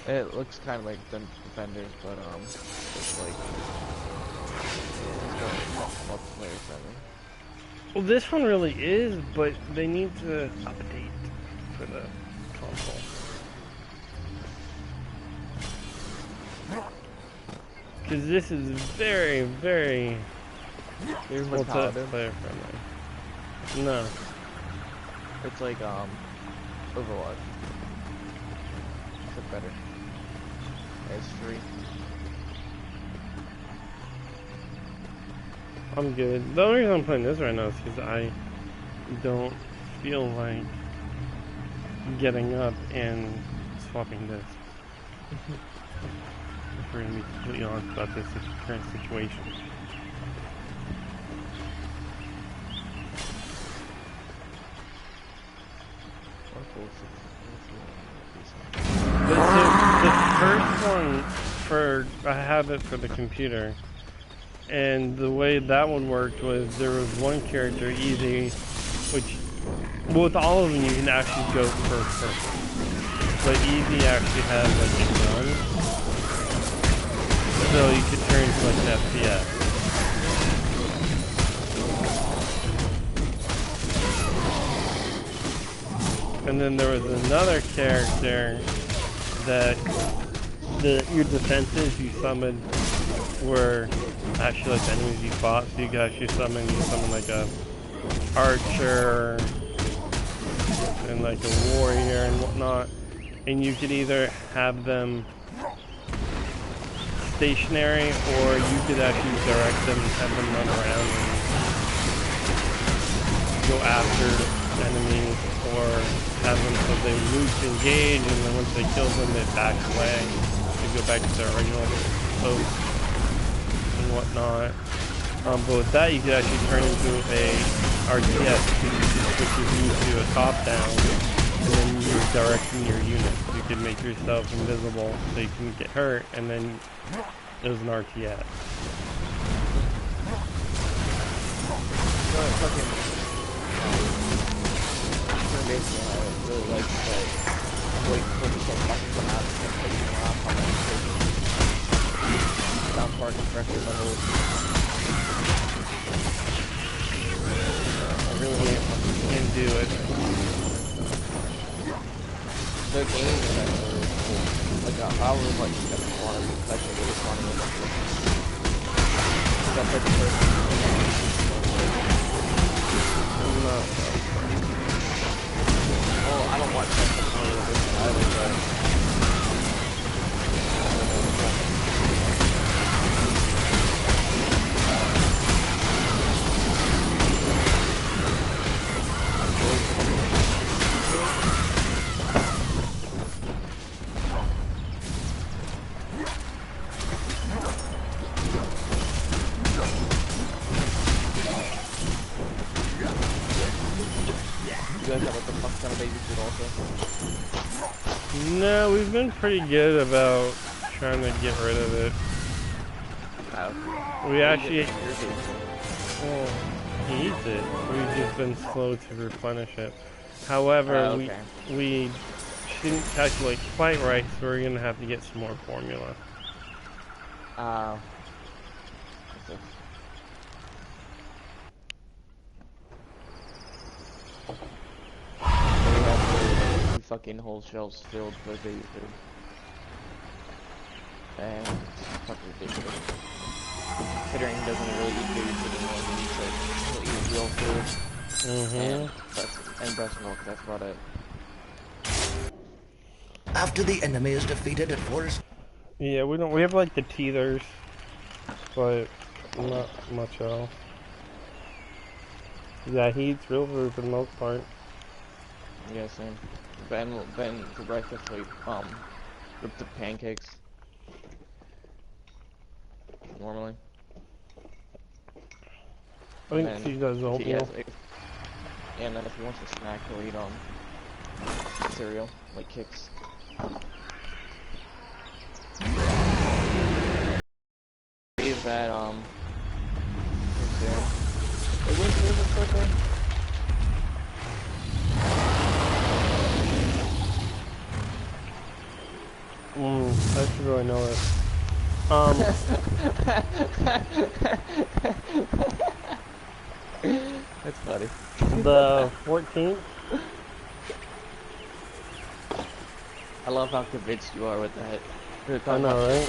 It looks kind of like Defenders, but it's like it's more multiplayer friendly. Well, this one really is, but they need to update for the console. Because this is very, very There's like Paladin. player friendly. No. It's like Overwatch. Except better. It's free. I'm good. The only reason I'm playing this right now is because I don't feel like getting up and swapping this. If we're going to be completely honest about this current situation. The first one, I have it for the computer, and the way that one worked was there was one character, Easy, which, with all of them you can actually go first person. But Easy actually has like a gun, so you could turn to like an FPS. And then there was another character that your defenses you summoned were actually like the enemies you fought, so you could actually summon like a archer and like a warrior and whatnot, and you could either have them stationary or you could actually direct them and have them run around and go after enemies, or have them so they move to engage, and then once they kill them, they back away. They go back to their original post and whatnot. But with that, you could actually turn into a RTS, which is used to a top-down, and then you're directing your units. You could make yourself invisible so you can get hurt, and then it was an RTS. Basically, I really like wait for the stuff to come out and taking around how many South Park and record levels. I really can't do it. The game is actually really cool. Like, I was like, that's fun. It's actually really fun. That's like the first I don't watch that either, you guys have like the fuck ton of babysit also? No, we've been pretty good about trying to get rid of it. We actually, well, he eats it. We've just been slow to replenish it. However, we didn't calculate quite right, so we're gonna have to get some more formula. Fucking whole shelves filled with baby food. And it's fucking ridiculous. Considering he doesn't really eat baby food anymore, he eats real food. And breast milk, that's about it. After the enemy is defeated at Forest. Yeah, we have like the teethers, but not much else. Yeah, he eats real food for the most part. Yeah, same. Ben for breakfast, like, whipped up pancakes. Normally. I think he does oatmeal. And then if he wants a snack, he'll eat, cereal, like Kix. Is that, it went through the quicker. I should really know this. That's funny. The 14th. I love how convinced you are with that. I know, right?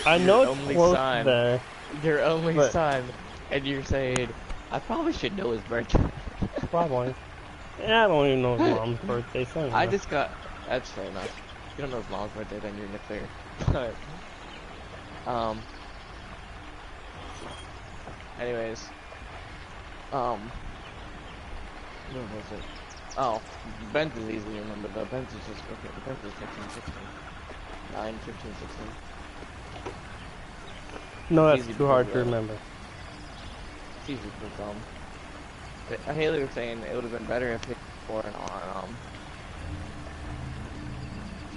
I your know it's only close son, there. your only but son, and you're saying, I probably should know his birthday. probably. Yeah, I don't even know his mom's birthday. So I just got. That's fair enough. If you don't know his mom's birthday, then you're in the clear. But, anyways, what was it? Oh, Ben's is easy to remember though. Ben's is just okay. Ben's is 15, 16. 9, 15, 16. No, It's that's easy too hard to because, remember. It's easy because Haley was saying it would have been better if he were on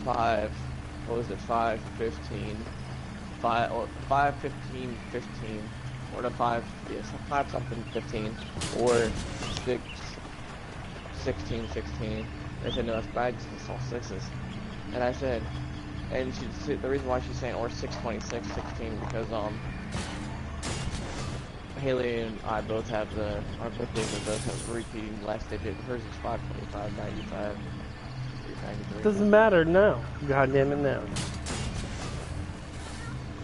5. What was it? 5, 15, 5 or 5, 15, 15, or the 5. Yes, 5 something 15, or 6, 16, 16. They said no, that's bad because it's all 6s. And I said, and the reason why she's saying or 626, 16 because Haley and I both have our birthdays are both have repeating last digit. Hers is 525, 95, 393. Doesn't matter now. God damn it now.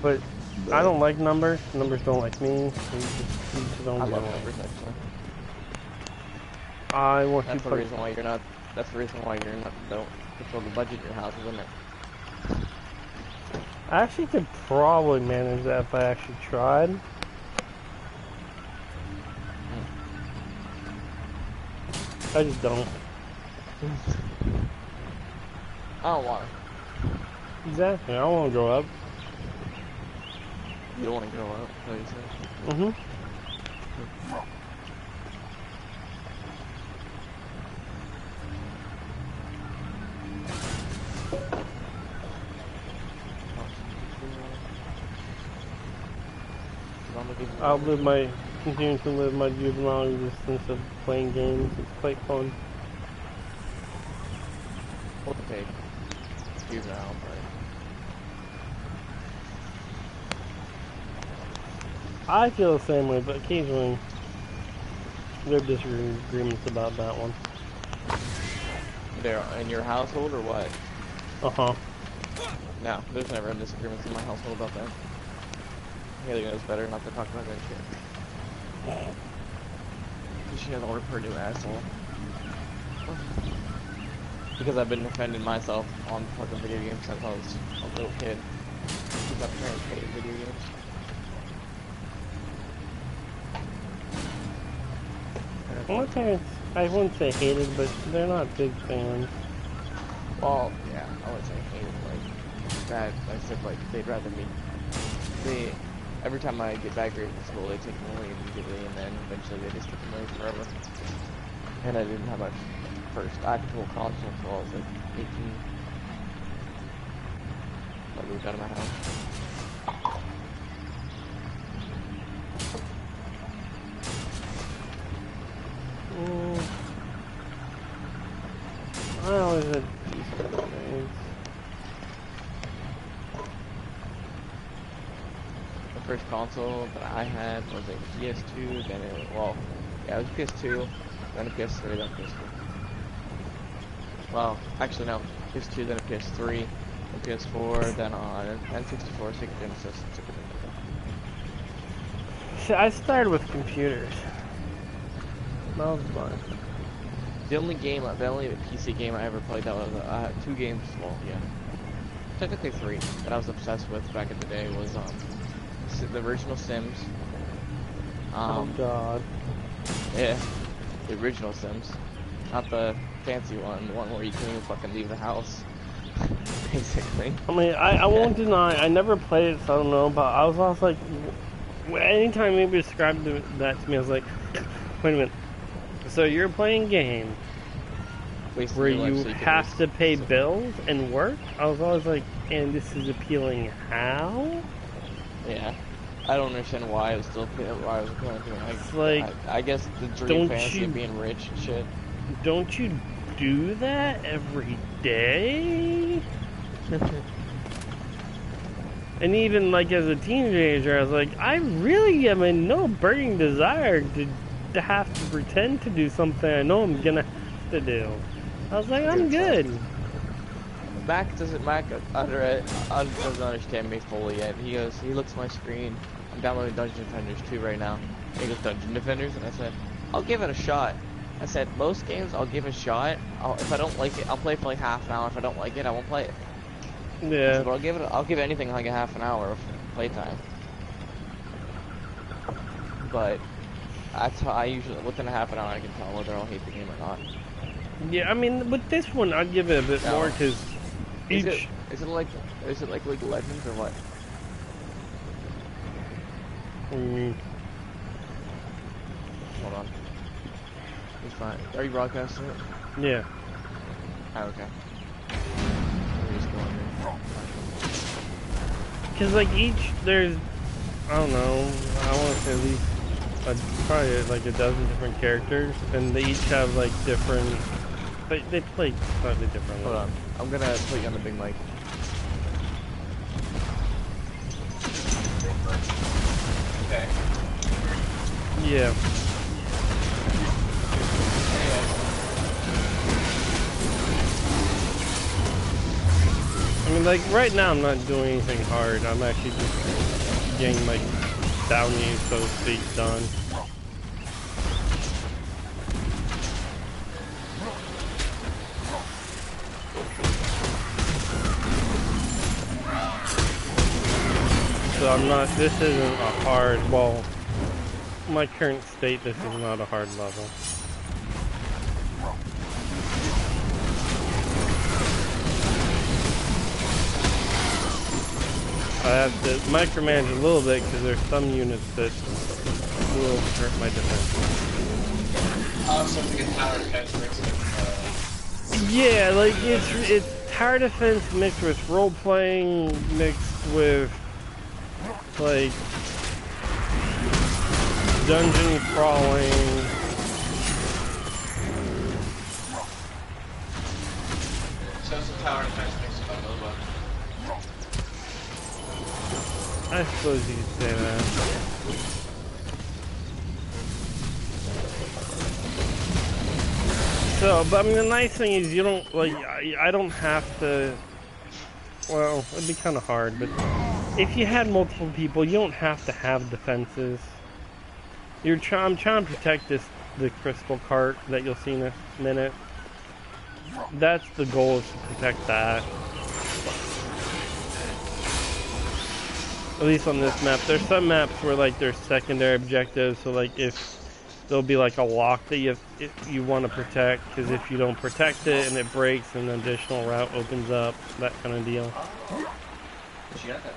But I don't like numbers. Numbers don't like me. We just don't I get love along. numbers actually. I want That's to the reason why you're not. That's the reason why you're not. Don't control the budget in your house, isn't it? I actually could probably manage that if I actually tried. I just don't. I don't want to. Exactly. I don't want to grow up. You don't want to grow up, like you said. I'll continue to live my juvenile existence of playing games. It's quite fun. Okay. Juvenile, but I feel the same way, but occasionally there are disagreements about that one. they're in your household or what? Uh-huh. No, there's never disagreements in my household about that. Haley knows better not to talk about that shit. She has ordered her new asshole. Because I've been defending myself on fucking video games since I was a little kid. Because my parents hated video games. My parents, I wouldn't say hated, but they're not big fans. Well, yeah, I wouldn't say hated, like, that. I said, like, they'd rather me. Every time I get bad grades in school, they take them away immediately, and then eventually they just took them away forever. And I didn't have my first actual console until I was like 18. I moved out of my house. I always had decent grades. The first console that I had was a PS2, then it was PS2, then a PS3, then a PS4. Well, actually no, PS2, then a PS3, then PS4, then on N64, Sega Genesis, Super Nintendo. See, I started with computers. That was fun. The only PC game I ever played that was, I had 2 games, well, yeah. Technically 3, that I was obsessed with back in the day was, the original Sims. Oh god. Yeah, the original Sims. Not the fancy one, the one where you can't even fucking leave the house. Basically. I mean, I won't deny, I never played it, so I don't know, but I was also like, anytime anybody described that to me, I was like, wait a minute. So you're playing a game where you have to pay bills and work? I was always like, and this is appealing how? Yeah. I don't understand why I was still why I was appealing to it. It's like, I guess the dream fantasy of being rich and shit. Don't you do that every day? And even like as a teenager, I was like, I really am in no burning desire to have to pretend to do something I know I'm gonna have to do. I was like, I'm good. Mac doesn't understand me fully yet. He looks at my screen. I'm downloading Dungeon Defenders 2 right now. He goes Dungeon Defenders, and I said, I'll give it a shot. I said, most games I'll give a shot. If I don't like it, I'll play for like half an hour. If I don't like it, I won't play it. Yeah. I said, but I'll give anything like a half an hour of playtime. But that's how I usually, within a half an hour, I can tell whether I'll hate the game or not. Yeah, I mean, with this one, I'd give it a bit more because Is it like League of Legends or what? Hold on. It's fine. Are you broadcasting it? Yeah. Oh, okay. Because like there's, I don't know, I want to say at least probably like a dozen different characters, and they each have like different. They play slightly differently. Hold on. I'm gonna put you on the big mic. Okay. Yeah. I mean, like right now, I'm not doing anything hard. I'm actually just getting like bounties, so to speak, done. So I'm not, this isn't a hard, well, my current state, this is not a hard level. I have to micromanage a little bit because there's some units that will hurt my defense. Something in tower defense mixed with, Yeah, like it's tower defense mixed with role playing mixed with like dungeon crawling. So some tower defense mixed with MOBA. I suppose you could say that. So, but I mean, the nice thing is you don't, like, I don't have to, well, it'd be kind of hard, but if you had multiple people, you don't have to have defenses. I'm trying to protect the crystal cart that you'll see in a minute. That's the goal, is to protect that. At least on this map. There's some maps where like there's secondary objectives, so like if there'll be like a lock that you want to protect, because if you don't protect it and it breaks, an additional route opens up, that kind of deal. She got that?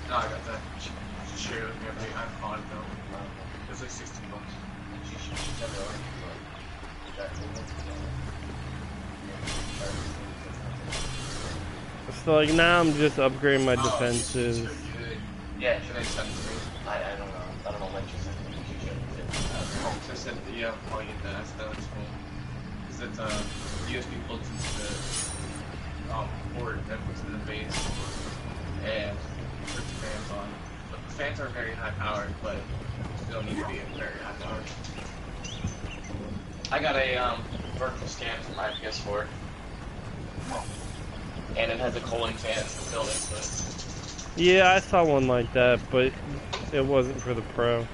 No, I got that. She shared with me every time on it though. It was like $16. She never ordered it. So like now I'm just upgrading my defenses. Yeah, should I send it to me? I don't know. I don't know when she sent it. She should. I said, yeah, I'll get that. That's cool. Because it's USB plugs into the port that puts in the base, and puts the fans on. But the fans are very high powered, but they don't need to be very high powered. I got a vertical scan for my PS4, and it has a cooling fan built into it. Yeah, I saw one like that, but it wasn't for the Pro.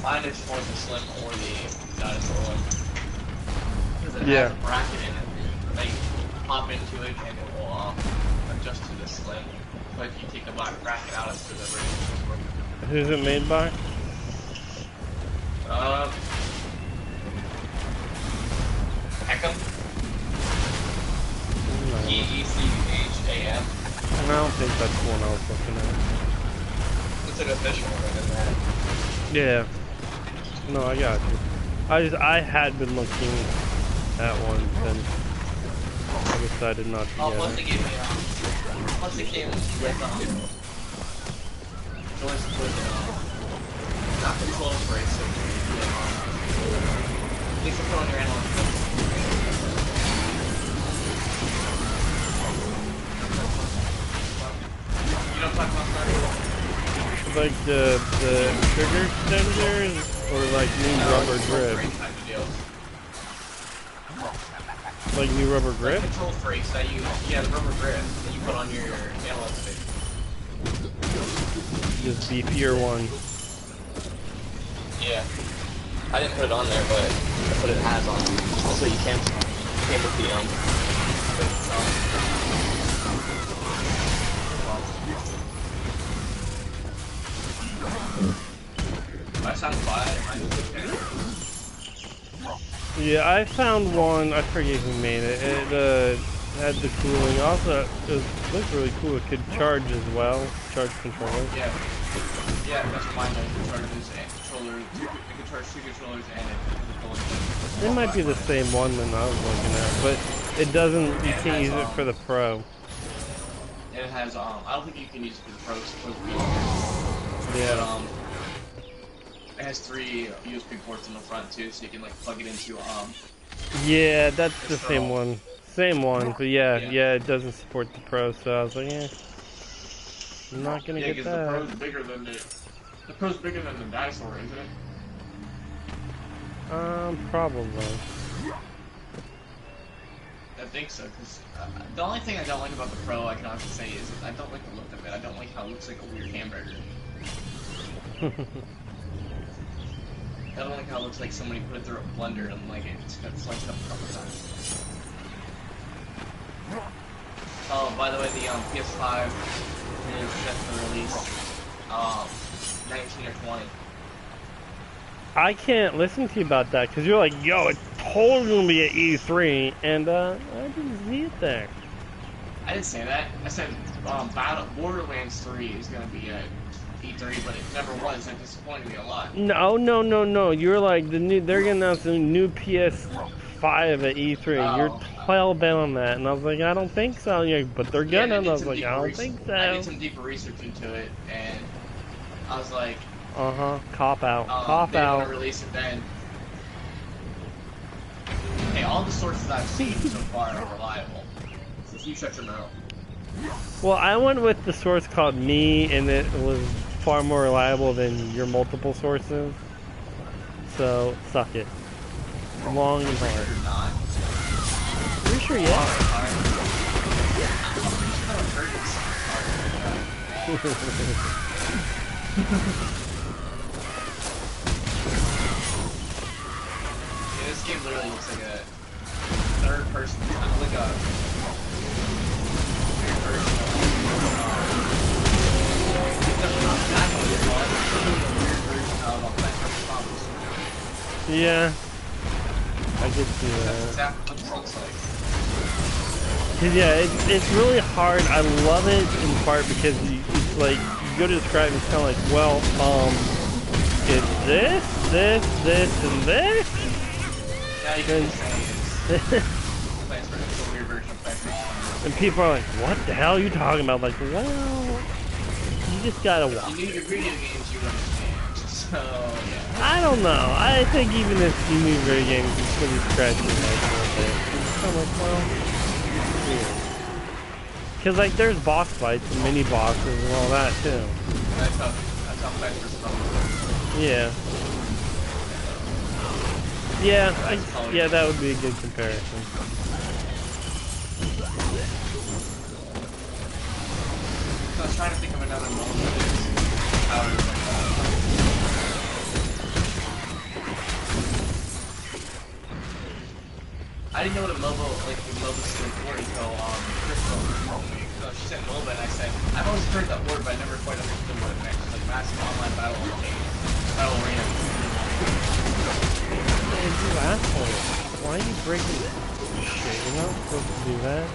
Mine is for the Slim or the Dinosaur one. Because it Yeah. has a bracket in it. They pop into it and it will adjust to the Slim. But if you take the black bracket out, it's to the regular. Who's it made by? Eckham? EECHAM. I don't think that's the one I was looking at. It's an official one, isn't it? Yeah. No, I got you. I had been looking at one, and I decided not to get Plus it. they gave me, plus they came with, joints with, not control brace, so at least put on your analog. like the trigger extenders or like new rubber grip? Like new rubber grip? Like control freaks that you, the rubber grip that you put on your analog stick. This beefier one. Yeah. I didn't put it on there, but that's what it has on. Also, you came with the I sound quiet. Yeah, I found one. I forget who made it. It had the cooling. Also, it looked really cool. It could charge as well. Charge controllers. Yeah, that's what mine does. It charges and controllers. It can charge 2 controllers and a controller. It might be the same one that I was looking at, but it doesn't. You can't use it for the Pro. And it has I don't think you can use it for the Pro. It's supposed to be. Yeah. But, it has 3 USB ports in the front too, so you can like plug it into Yeah, that's the same one. Same one, but yeah, it doesn't support the Pro, so I was like, I'm not gonna get that. The Pro's bigger than the Pro's bigger than the dinosaur, isn't it? Probably. I think so, because the only thing I don't like about the Pro, I can honestly say, is I don't like the look of it. I don't like how it looks like a weird hamburger. I don't like how it looks like somebody put it through a blender and like it's got sliced up a couple times. Oh, by the way, the PS5 is set for release 19 or 20. I can't listen to you about that because you're like, yo, it's totally gonna be at E3, and I didn't see it there. I didn't say that. I said Borderlands 3 is gonna be at E3, but it never was. That disappointed me a lot. No. You're like they're gonna announce the new PS5 at E3. Oh. You're hell-bent on that, and I was like, I don't think so. And you're like, but they're gonna. And I was like, I don't think so. I did some deeper research into it, and I was like, cop out. Cop they out. want to release it then. Hey, all the sources I've seen so far are reliable. So if you shut your mouth. Well, I went with the source called Me, and it was far more reliable than your multiple sources. So, suck it. Long and hard. You're not. Pretty sure, yeah. This game literally looks like a third person, like a weird version of Yeah. I could see that. That's exactly what it looks like. Cause yeah, it's really hard. I love it in part because it's like you go to describe it, it's kind of like, well, it's this, and this. Yeah, you can say it's a weird version of Plants vs. And people are like, what the hell are you talking about? Like, well, you just gotta watch. You need your video games, you understand. So yeah. I don't know. I think even if you knew video games, you still be scratching your head a little bit. It's kind of like, well, weird. Cause like there's boss fights and mini bosses and all that too. That's how Plants vs. Yeah. Yeah, that would be a good comparison. So I was trying to think of another moment how it was like I didn't know what a mobile stood for until Crystal told me. So she said MOBA and I said, I've always heard that word but I never quite understood what it meant. It's like massive online battle arena. Hey, you asshole. Why are you breaking shit? You're not supposed to do that.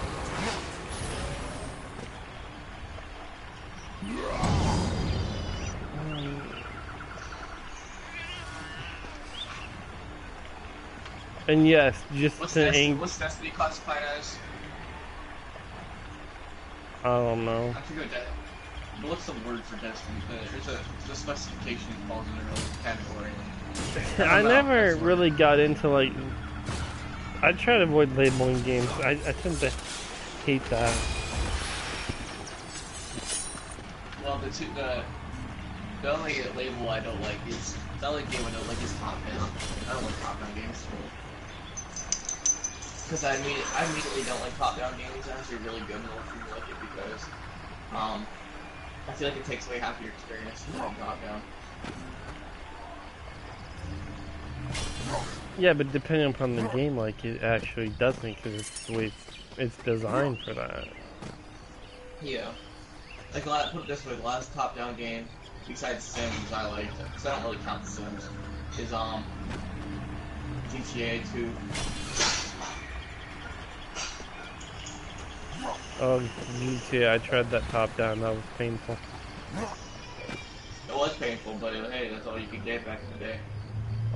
And yes, just What's to ink. What's Destiny classified as? I don't know. I forget that. But what's the word for Destiny? There's a specification that falls in a category. I never really got into like. I try to avoid labeling games. I tend to hate that. Well, The only label I don't like is the only game I don't like is top down. I don't like top down games. Because I immediately don't like top down games. They're actually really good and I like it because I feel like it takes away half of your experience from top down. Yeah, but depending upon the game, like, it actually doesn't, because it's the way it's designed for that. Yeah. Like, put it this way, the last top-down game, besides Sims, I liked, because I don't really count Sims, is, GTA 2. Oh, GTA, I tried that top down, that was painful. It was painful, but hey, that's all you could get back in the day.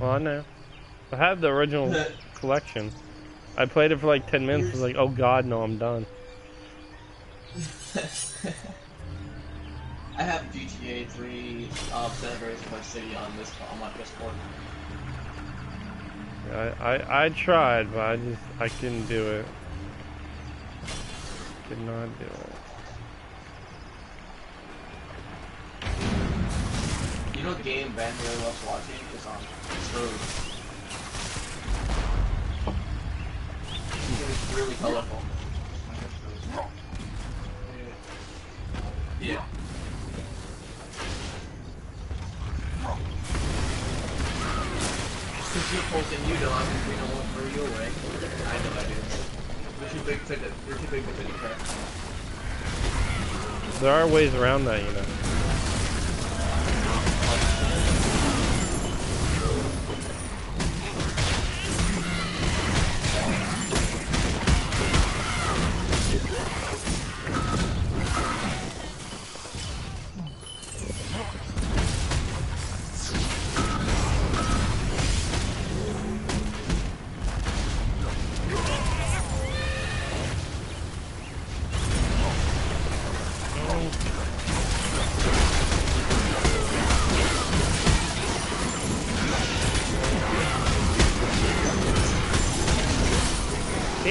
Oh, I know. I have the original collection. I played it for like 10 minutes, I was like, oh god, no, I'm done. I have GTA 3, San Andreas Vice City on my PS4. I tried, but I couldn't do it. Could not do it. You know, game Ben really loves watching is on True. It's really colorful. Yeah. Since you're posting, you know I'm going to look for you away. I know I do. You're too big to fit the car. There are ways around that, you know.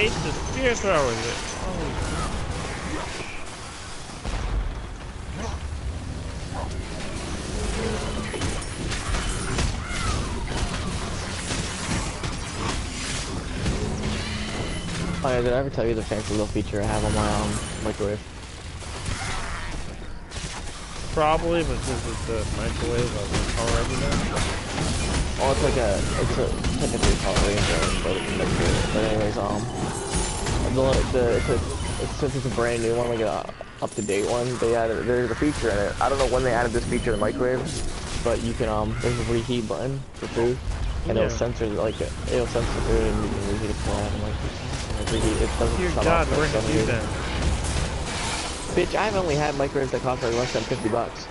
The spear thrower is it? Oh yeah, did I ever tell you the fancy little feature I have on my microwave? Probably, but since it's a microwave, I was already done. Oh, it's technically probably but anyways, since it's a brand new one, like a up-to-date one, there's a feature in it. I don't know when they added this feature in the microwave, but you can there's a reheat button for food, and it'll censor the food and you can reheat it for that. And like reheat, it doesn't. Dear God, where have you been? Bitch, I've only had microwaves that cost like less than $50.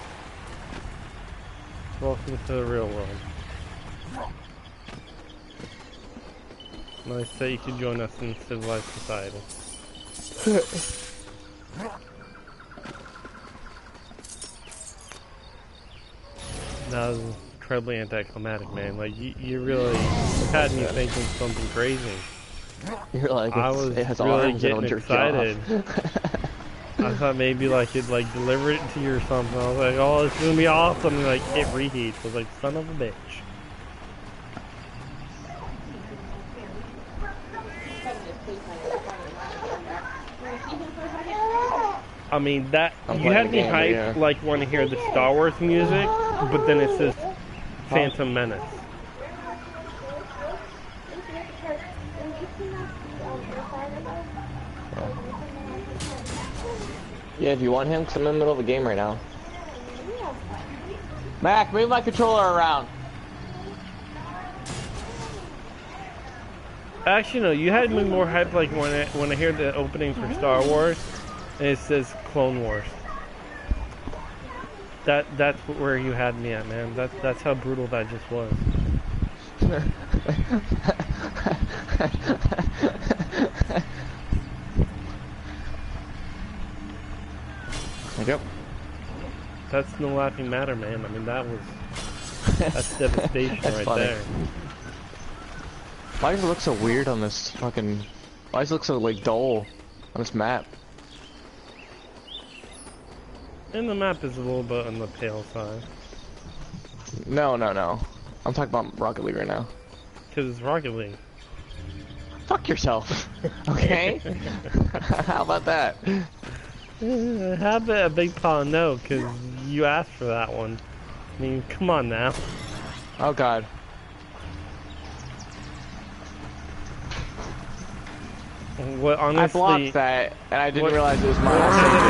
Welcome to the real world. Nice that you could join us in civilized society. That was incredibly anticlimactic, man. Like, you really had me thinking something crazy. You're like, it has really arms and it'll getting jerk you excited. I thought maybe like it'd like deliver it to you or something. I was like, oh, it's gonna be awesome. And like it reheats. I was like, son of a bitch. I mean that you had me hyped like want to hear the Star Wars music, but then it says Phantom Menace. Yeah, if you want him, because I'm in the middle of a game right now. Mac, move my controller around. Actually, no, you had me more hyped like when I hear the opening for Star Wars, and it says Clone Wars. That's where you had me at, man. That's how brutal that just was. Yep. That's no laughing matter, man. I mean, that's devastation right funny. there. Why does it look so weird on this fucking... Why does it look so, like, dull on this map? And the map is a little bit on the pale side. No, no, no. I'm talking about Rocket League right now. Because it's Rocket League. Fuck yourself. Okay? How about that? How about a big pile no? Because you asked for that one. I mean, come on now. Oh god. What honestly? I blocked that, and I didn't what, realize it was mine. What kind of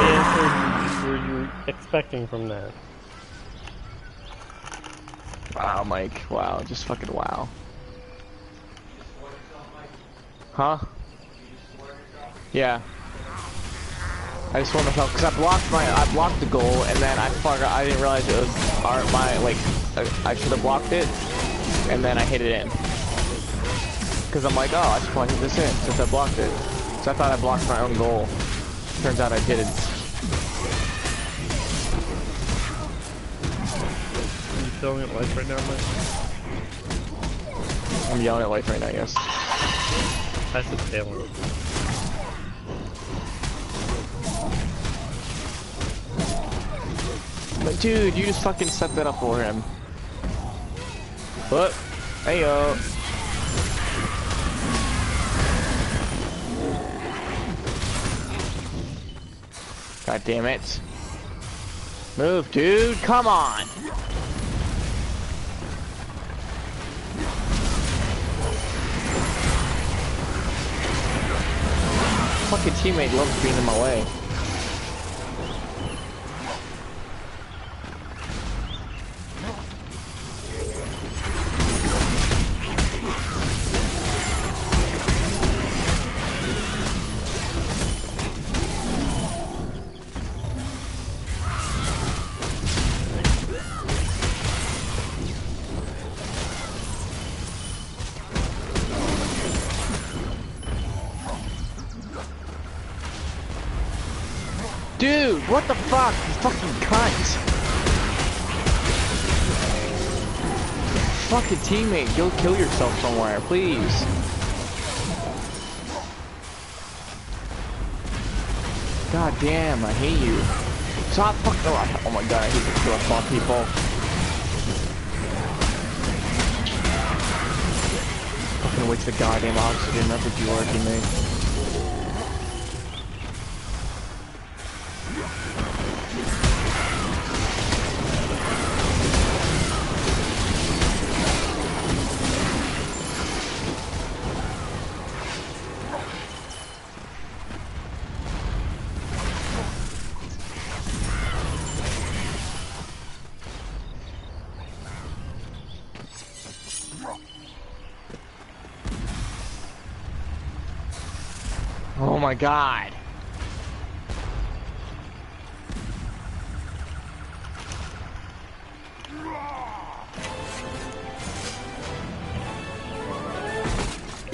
answer were you expecting from that? Wow, Mike. Wow. Just fucking wow. Huh? Yeah. I just want to know, because I blocked the goal, and then I didn't realize it was I should have blocked it, and then I hit it in. Because I'm like, oh, I just want to hit this in, since I blocked it. So I thought I blocked my own goal. Turns out I didn't. Are you yelling at life right now, Mike? I'm yelling at life right now, yes. That's a failing. But dude, you just fucking set that up for him. What? Hey yo. God damn it. Move, dude, come on. Fucking teammate loves being in my way. Dude, what the fuck? You fucking cunt. Fucking teammate, go kill yourself somewhere, please. God damn, I hate you. Stop fucking. Oh my god, I hate to kill small people. Fucking waste the goddamn oxygen, that's what you are, teammate. Oh my god.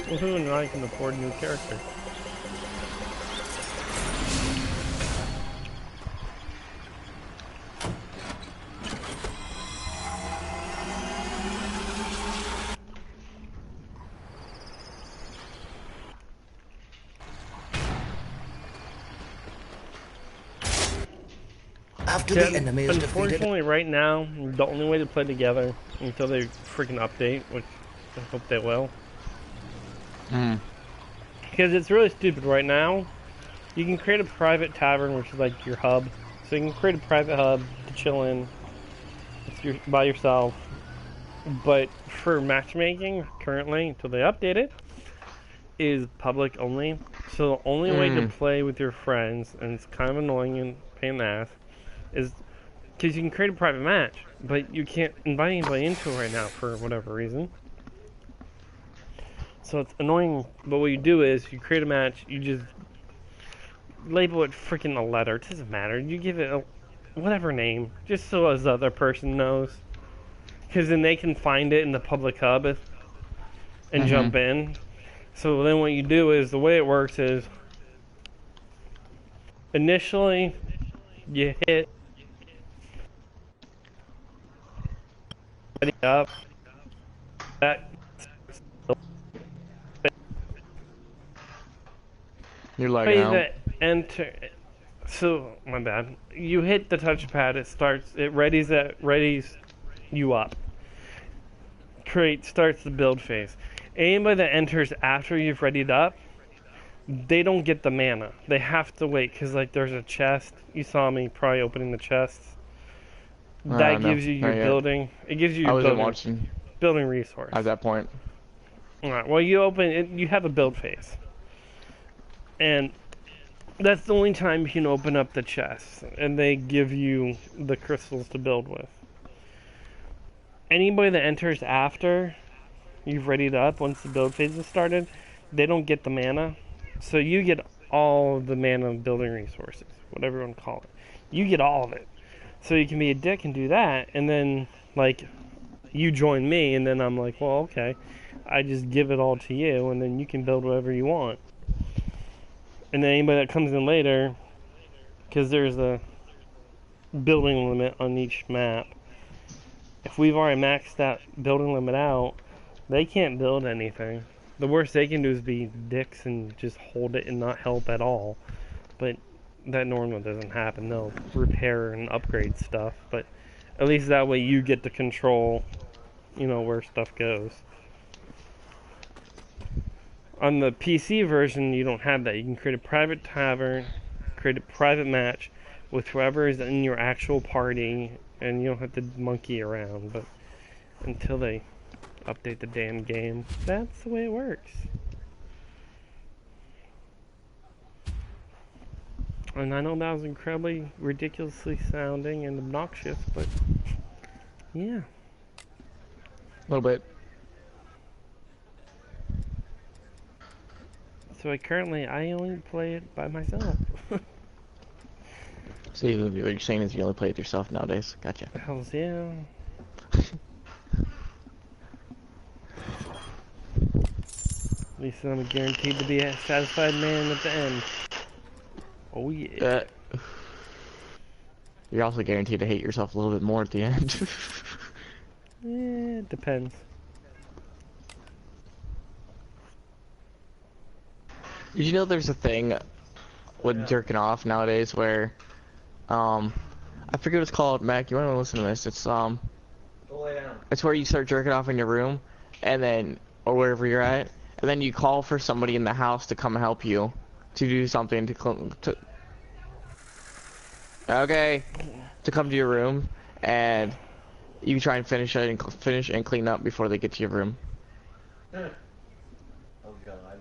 Well, who and I can afford a new character? After the enemy is defeated, Unfortunately, right now, the only way to play together until they freaking update, which I hope they will. Because it's really stupid right now. You can create a private tavern, which is like your hub. So you can create a private hub to chill in by yourself. But for matchmaking, currently, until they update it, is public only. So the only way to play with your friends, and it's kind of annoying and pain in the ass, is because you can create a private match, but you can't invite anybody into it right now for whatever reason. So it's annoying, but what you do is you create a match, you just label it freaking a letter. It doesn't matter. You give it a whatever name, just so as the other person knows. Because then they can find it in the public hub and jump in. So then what you do is, the way it works is, initially, you hit up. That You're lagging out. enter. So my bad. You hit the touchpad. It readies you up. starts the build phase. Anybody that enters after you've readied up, they don't get the mana. They have to wait, because like there's a chest. You saw me probably opening the chest. That gives you your building. It gives you your building resource. At that point. Alright, well you open it, you have a build phase. And that's the only time you can open up the chest. And they give you the crystals to build with. Anybody that enters after you've readied up, once the build phase is started, they don't get the mana. So you get all of the mana building resources, whatever you want to call it. You get all of it. So you can be a dick and do that, and then, like, you join me, and then I'm like, well, okay. I just give it all to you, and then you can build whatever you want. And then anybody that comes in later, because there's a building limit on each map, if we've already maxed that building limit out, they can't build anything. The worst they can do is be dicks and just hold it and not help at all. But that normally doesn't happen. They'll repair and upgrade stuff, but at least that way you get to control, you know, where stuff goes. On the PC version, you don't have that. You can create a private tavern, create a private match with whoever is in your actual party, and you don't have to monkey around. But until they update the damn game, that's the way it works. And I know that was incredibly ridiculously sounding and obnoxious, but yeah. A little bit. So I only play it by myself. So what you're saying is you only play it yourself nowadays. Gotcha. Hells yeah. At least I'm guaranteed to be a satisfied man at the end. Oh yeah. You're also guaranteed to hate yourself a little bit more at the end. It depends. Did you know there's a thing with jerking off nowadays where, I forget what it's called, Mac, you wanna listen to this? It's, Go lay down. it's where you start jerking off in your room, and then, or wherever you're at, and then you call for somebody in the house to come help you, to do something, to come to your room, and you try and finish and clean up before they get to your room. Oh god.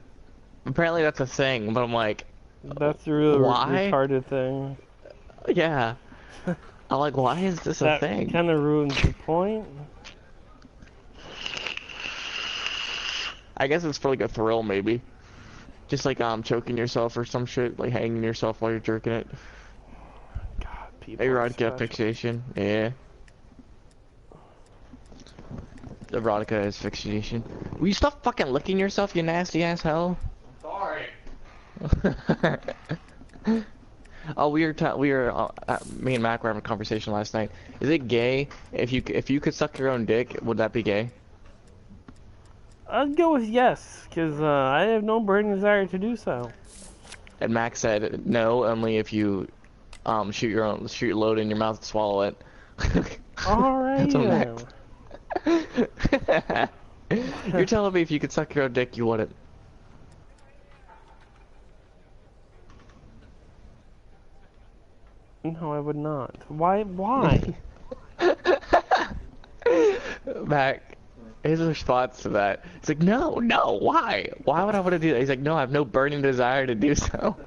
Apparently that's a thing, but I'm like, that's a real retarded thing. Yeah. I'm like, why is this a thing? That kind of ruins the point. I guess it's for like a thrill, maybe. Just like choking yourself or some shit, like hanging yourself while you're jerking it. God, people. Erotica fixation, yeah. Erotica is fixation. Will you stop fucking licking yourself, you nasty asshole? Sorry. Oh, me and Mac were having a conversation last night. Is it gay if you could suck your own dick? Would that be gay? I'd go with yes, because I have no burning desire to do so. And Mac said no, only if you shoot your load in your mouth and swallow it. Alright. You're telling me if you could suck your own dick, you wouldn't? No, I would not. Why? Why? Mac, his response to that, it's like, no, why? Why would I want to do that? He's like, no, I have no burning desire to do so.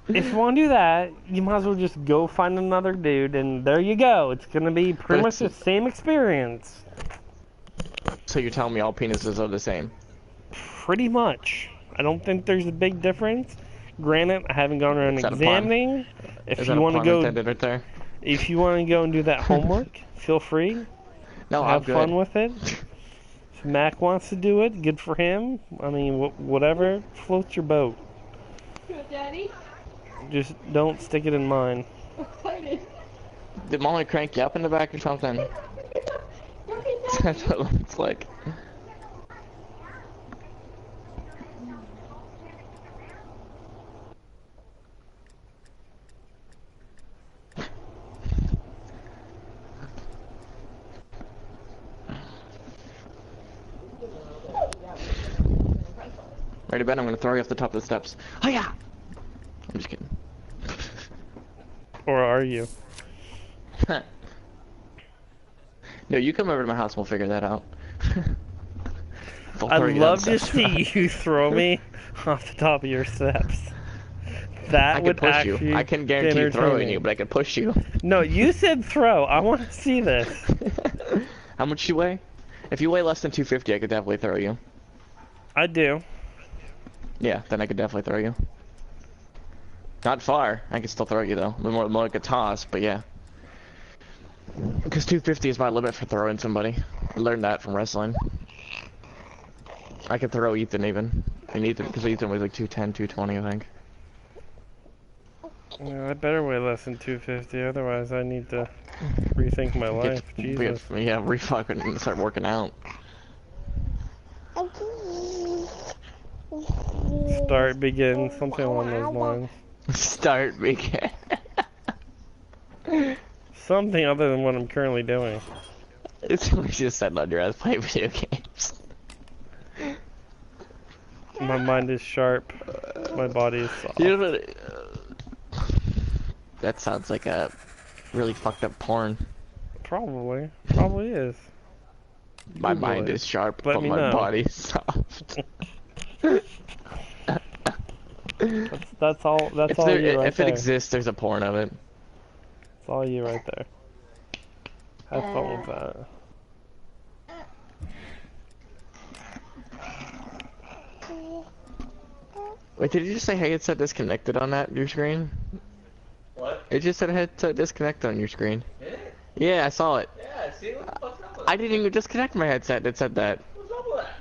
If you want to do that, you might as well just go find another dude, and there you go. It's going to be pretty much the same experience. So you're telling me all penises are the same? Pretty much. I don't think there's a big difference. Granted, I haven't gone around examining. If you want to go, if you want to go and do that homework, feel free. No, have fun with it. If Mac wants to do it, good for him. I mean, whatever floats your boat. Good, Daddy. Just don't stick it in mine. I'm excited. Did Molly crank you up in the back or something? That's what it looks like. ready, Ben? I'm gonna throw you off the top of the steps. Hiya! I'm just kidding. Or are you? No, you come over to my house and we'll figure that out. I'd love to see you throw me off the top of your steps. That I would can push actually you. I can guarantee you throwing you, but I can push you. No, you said throw. I want to see this. How much you weigh? If you weigh less than 250, I could definitely throw you. I do. Yeah, then I could definitely throw you. Not far. I could still throw you though. More like a toss, but yeah. Because 250 is my limit for throwing somebody. I learned that from wrestling. I could throw Ethan even. And Ethan, because Ethan was like 210, 220, I think. Yeah, I better weigh less than 250, otherwise I need to rethink my life. Jesus. Yeah, re-fucking and start working out. Start, begin, something along those lines. Start, begin. Something other than what I'm currently doing. It's we just sitting on your ass playing video games. My mind is sharp. My body is soft. You know what, that sounds like a really fucked up porn. Probably. Probably is. My mind is sharp, but my body's soft. That's all you right there. If it exists, there's a porn of it. That's all you right there. Have fun with that. Wait, did you just say headset disconnected on your screen? What? It just said headset disconnected on your screen. Did it? Yeah, I saw it. Yeah, see what the fuck's up with I didn't even disconnect my headset. It said that. What's up with that?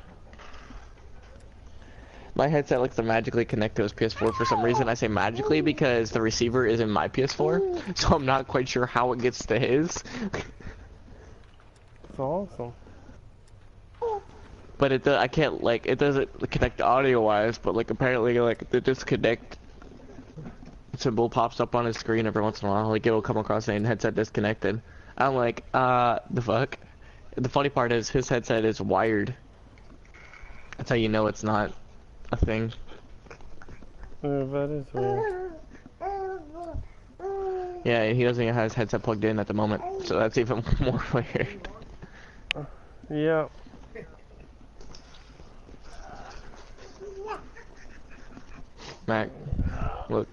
My headset likes to magically connect to his PS4 for some reason. I say magically because the receiver is in my PS4, so I'm not quite sure how it gets to his. It's awesome. But I can't, like, it doesn't connect audio-wise, but, like, apparently, like, the disconnect symbol pops up on his screen every once in a while. Like, it'll come across saying headset disconnected. I'm like, the fuck? The funny part is, his headset is wired. That's how you know it's not a thing. Yeah, that is weird. Yeah, and he doesn't even have his headset plugged in at the moment, so that's even more weird. Yeah. Mac, look.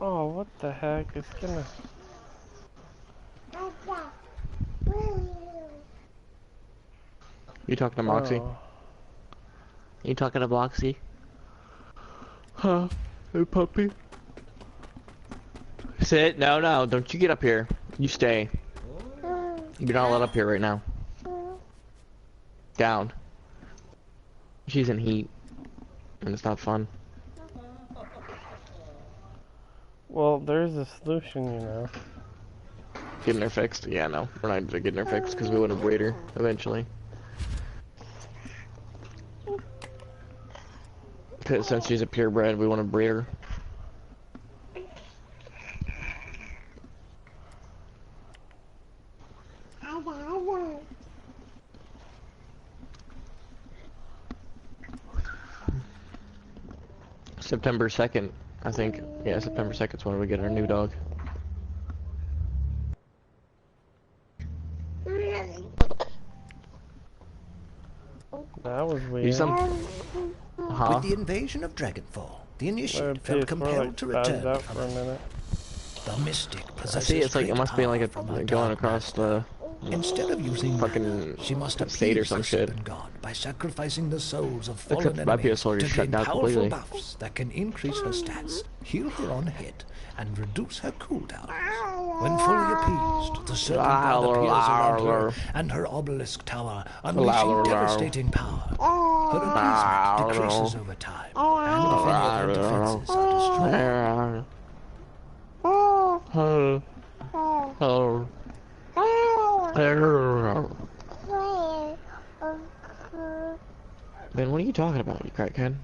Oh, what the heck? It's gonna... You talking to Moxie? Oh. You talking to Moxie? Huh? Hey, puppy. Sit. No, no. Don't you get up here. You stay. You're not allowed up here right now. Down. She's in heat. And it's not fun. Well, there's a solution, you know. Getting her fixed? Yeah, no. We're not getting her fixed because we want to breed her eventually. Because since she's a purebred, we want to breed her. September 2nd, I think. Yeah, September 2nd is when we get our new dog. That was weird. With the invasion of Dragonfall, the Initiate felt compelled to return for a minute. The Mystic possesses I see, it's like, it must be like a, from her going dark across master. the... Instead of using fucking she must state or appease some the shit. serpent god by sacrificing the souls of Except fallen my enemies PS4 to is shut gain down powerful completely. buffs that can increase her stats, heal her on hit, and reduce her cooldowns. When fully appeased, the serpent god appears around her and her obelisk tower, unleashing devastating power. Her appeasement decreases over time, and if any of her defenses are Ben, what are you talking about, you crackhead?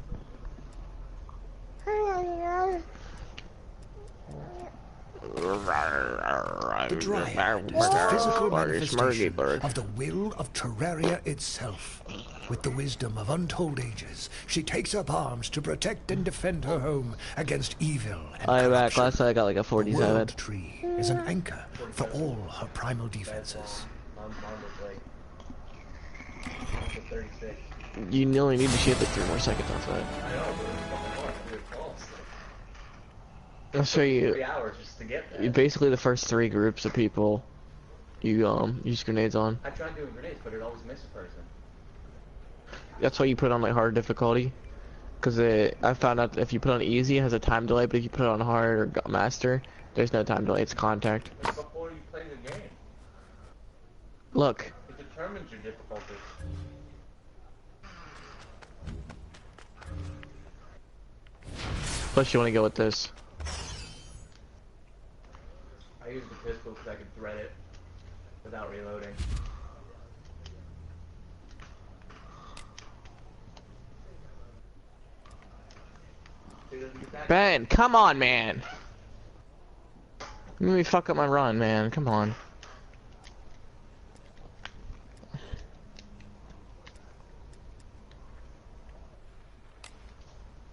The Dryad is the physical manifestation of the will of Terraria itself. With the wisdom of untold ages, she takes up arms to protect and defend her home against evil and corruption. Last I got like a The 47. World Tree is an anchor for all her primal defenses. Mine was like 36. You only need to shoot like 3 more seconds after that. I know, but it was fucking hard. It was false. I'll show you. 3 hours just to get that. Basically, the first 3 groups of people you use grenades on. I tried doing grenades, but it always missed a person. That's why you put on like hard difficulty, because I found out that if you put on easy, it has a time delay, but if you put it on hard or master, there's no time delay. It's contact. It's before you play the game. Look. It determines your difficulty. Plus, you want to go with this. I used the pistol because I could thread it without reloading. Ben, come on, man. You made me fuck up my run, man. Come on.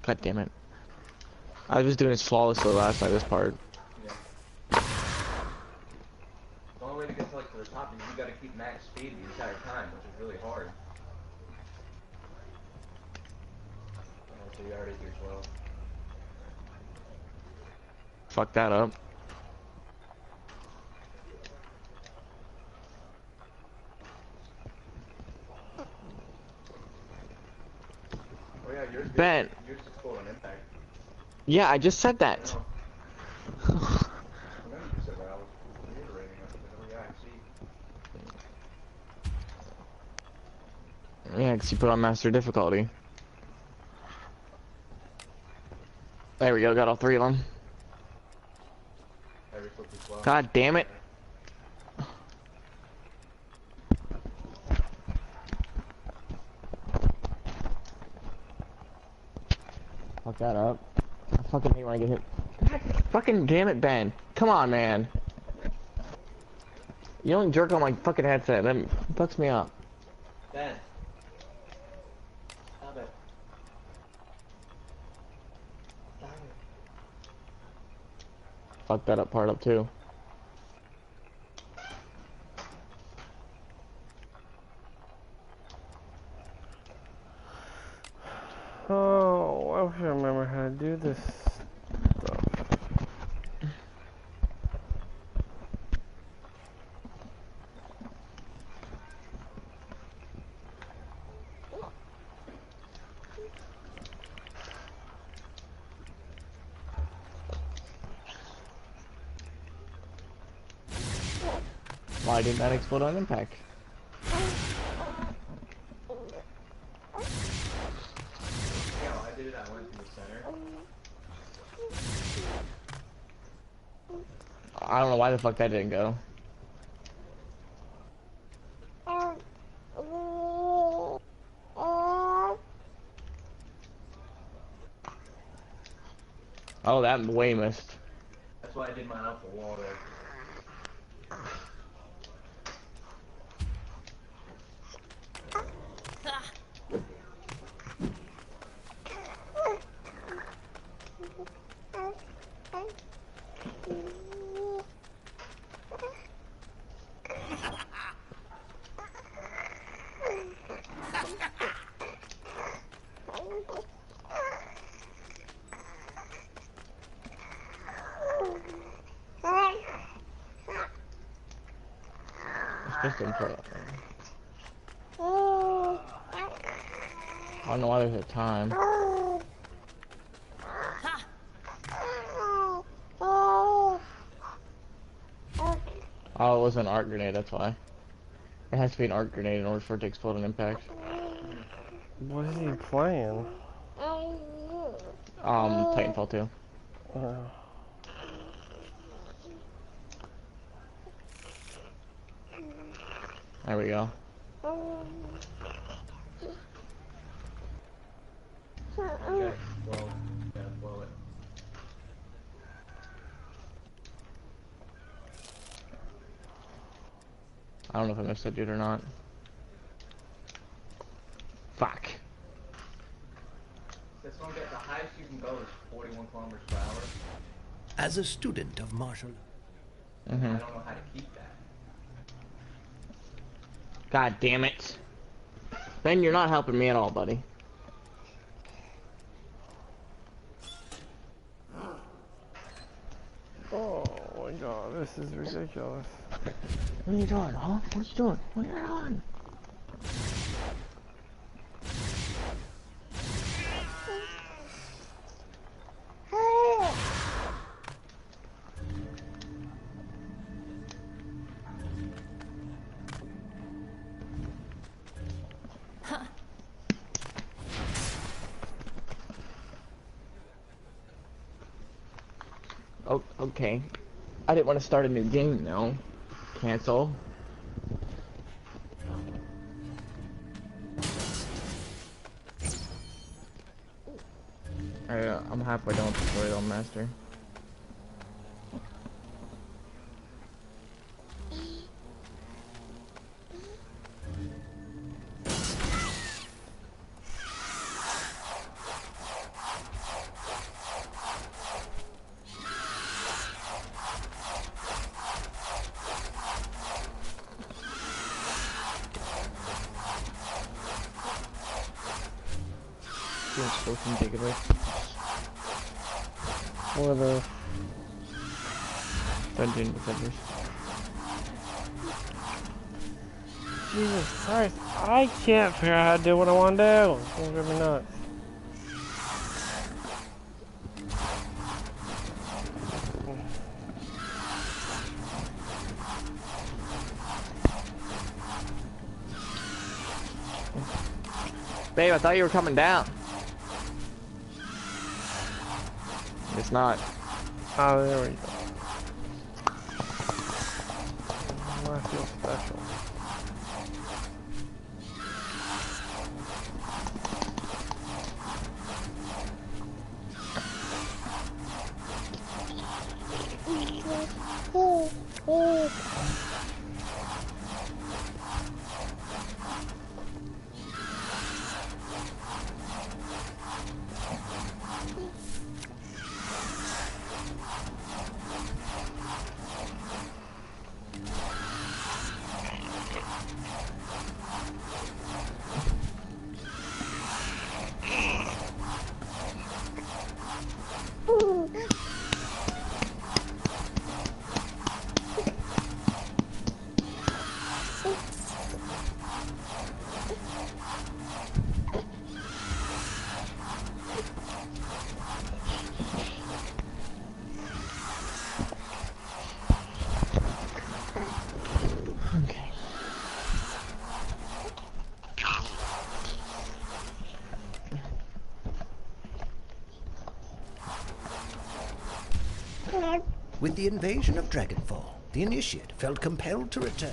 God damn it. I was doing this flawlessly last night, this part. Yeah. The only way to get to like to the top is you gotta keep max speed the entire time, which is really hard. So you already do 12. Fuck that up. Oh yeah, yours Ben. Yours is full on impact. Yeah, I just said that. I remember you said that. I was reiterating. I said, oh yeah, I see. Yeah, because you put on master difficulty. There we go, got all 3 of them. Every flip is 12. God damn it. Fuck that up. I fucking hate when I get hit. God fucking damn it, Ben. Come on, man. You don't jerk on my fucking headset. That fucks me up. Ben. Stop it. Stop it. Fuck that up part up too. Oh, I wish I remember how to do this stuff. Why didn't that explode on impact? I did it. I went to the center. I don't know why the fuck that didn't go. Oh, that way missed. That's why I did mine off the wall there. Just input. I don't know why there's a time. Oh, it was an arc grenade, that's why. It has to be an arc grenade in order for it to explode an impact. What is he playing? Titanfall 2. There we go. Okay, well, yeah, blow it. I don't know if I missed that dude or not. Fuck. This one, the highest you can go is 41 kilometers per hour. As a student of martial I don't know how to keep that. God damn it. Ben, you're not helping me at all, buddy. Oh my god, this is ridiculous. What are you doing, huh? What are you doing? What are you doing? Oh, okay. I didn't want to start a new game, though. Cancel. I'm halfway done with the tutorial, Master. Just 14 gigabytes. What are the Dungeon Defenders. Jesus Christ, I can't figure out how to do what I want to do. It's gonna drive me nuts. Babe, I thought you were coming down. It's not. Oh, there we go. Oh, I feel special. Okay. With the invasion of Dragonfall, the Initiate felt compelled to return.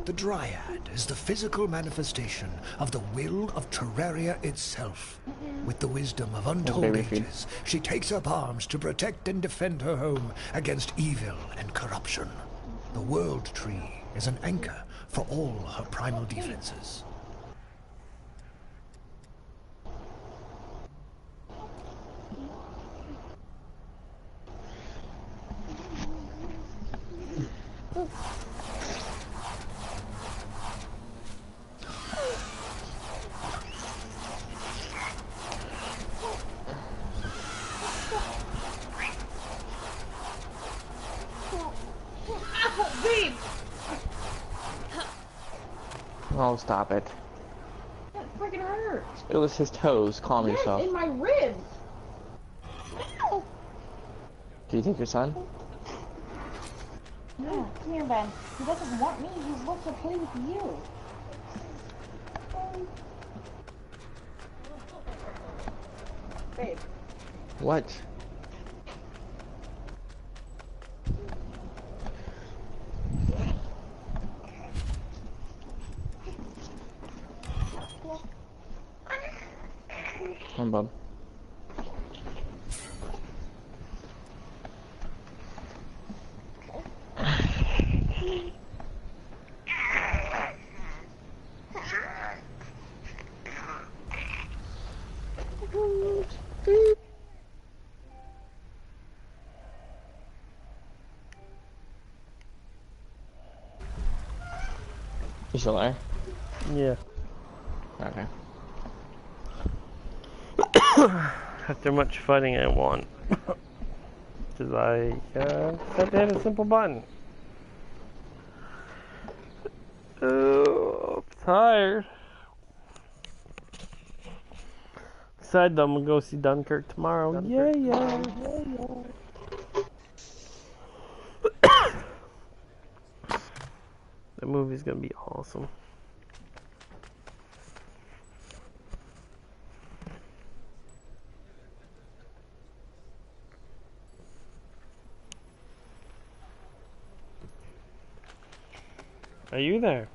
The Dryad is the physical manifestation of the will of Terraria itself. With the wisdom of untold ages, she takes up arms to protect and defend her home against evil and corruption. The World Tree is an anchor for all her primal defenses. Oh, stop it. That freaking hurts. It was his toes. Calm Yes, yourself. in my ribs. Do you take your son? Yeah, come here, Ben. He doesn't want me. He wants to play with you. Babe. What? Come on, bub. You still there? Yeah. Okay. After much fighting, I won. Because I had to hit a simple button. Oh, I'm tired. Decided I'm gonna go see Dunkirk tomorrow. Yeah. The movie's gonna be awesome. Are you there?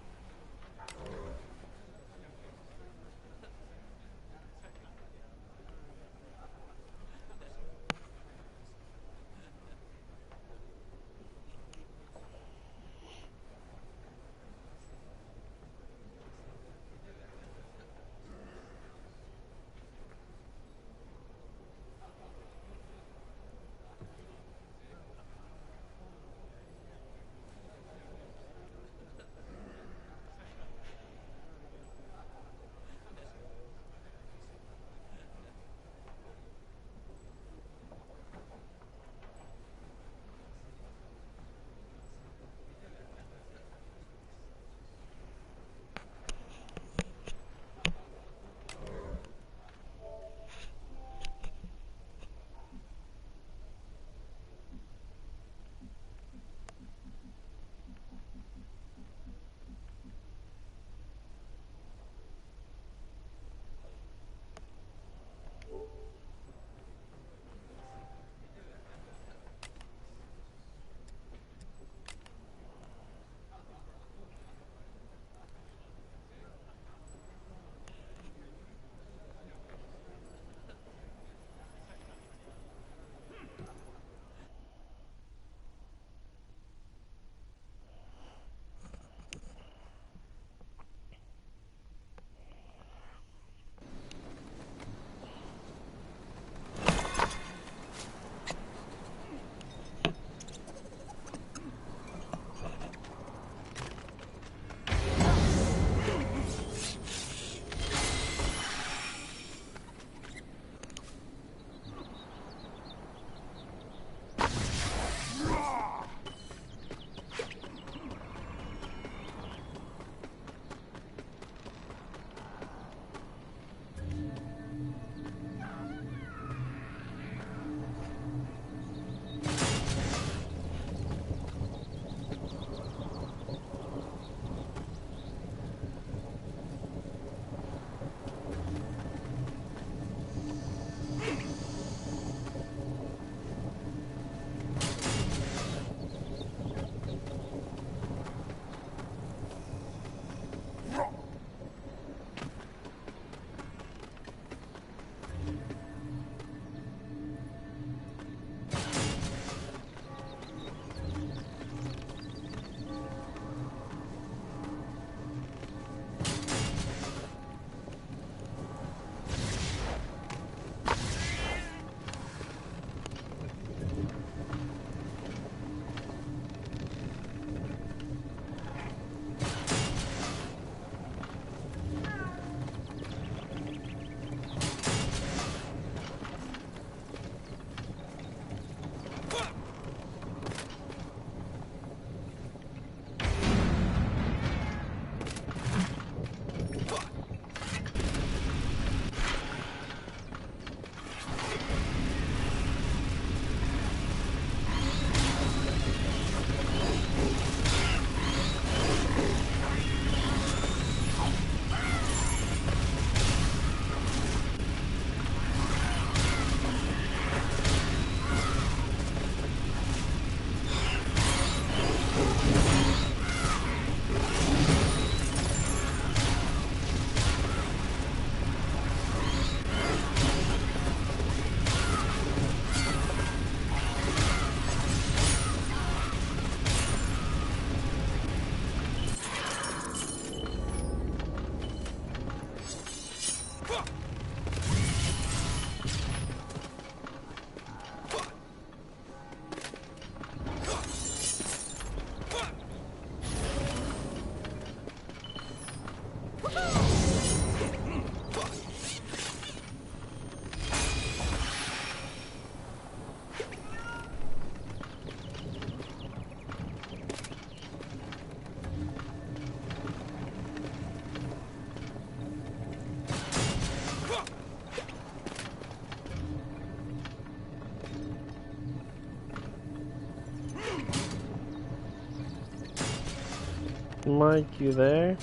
Mike, you there?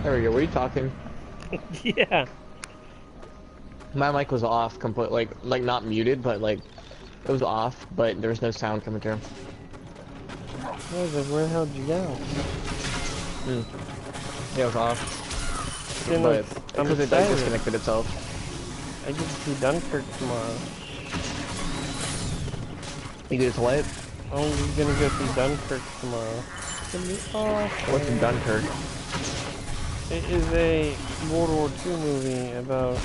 There we go. Were you talking? Yeah. My mic was off, completely, like not muted, but like it was off, but there was no sound coming through. I was like, where the hell did you go? Yeah, it was off. But because it like, disconnected itself. I get to see Dunkirk tomorrow. You get to what? I'm just gonna go see Dunkirk tomorrow. It's gonna be awesome. What's in Dunkirk? It is a World War II movie about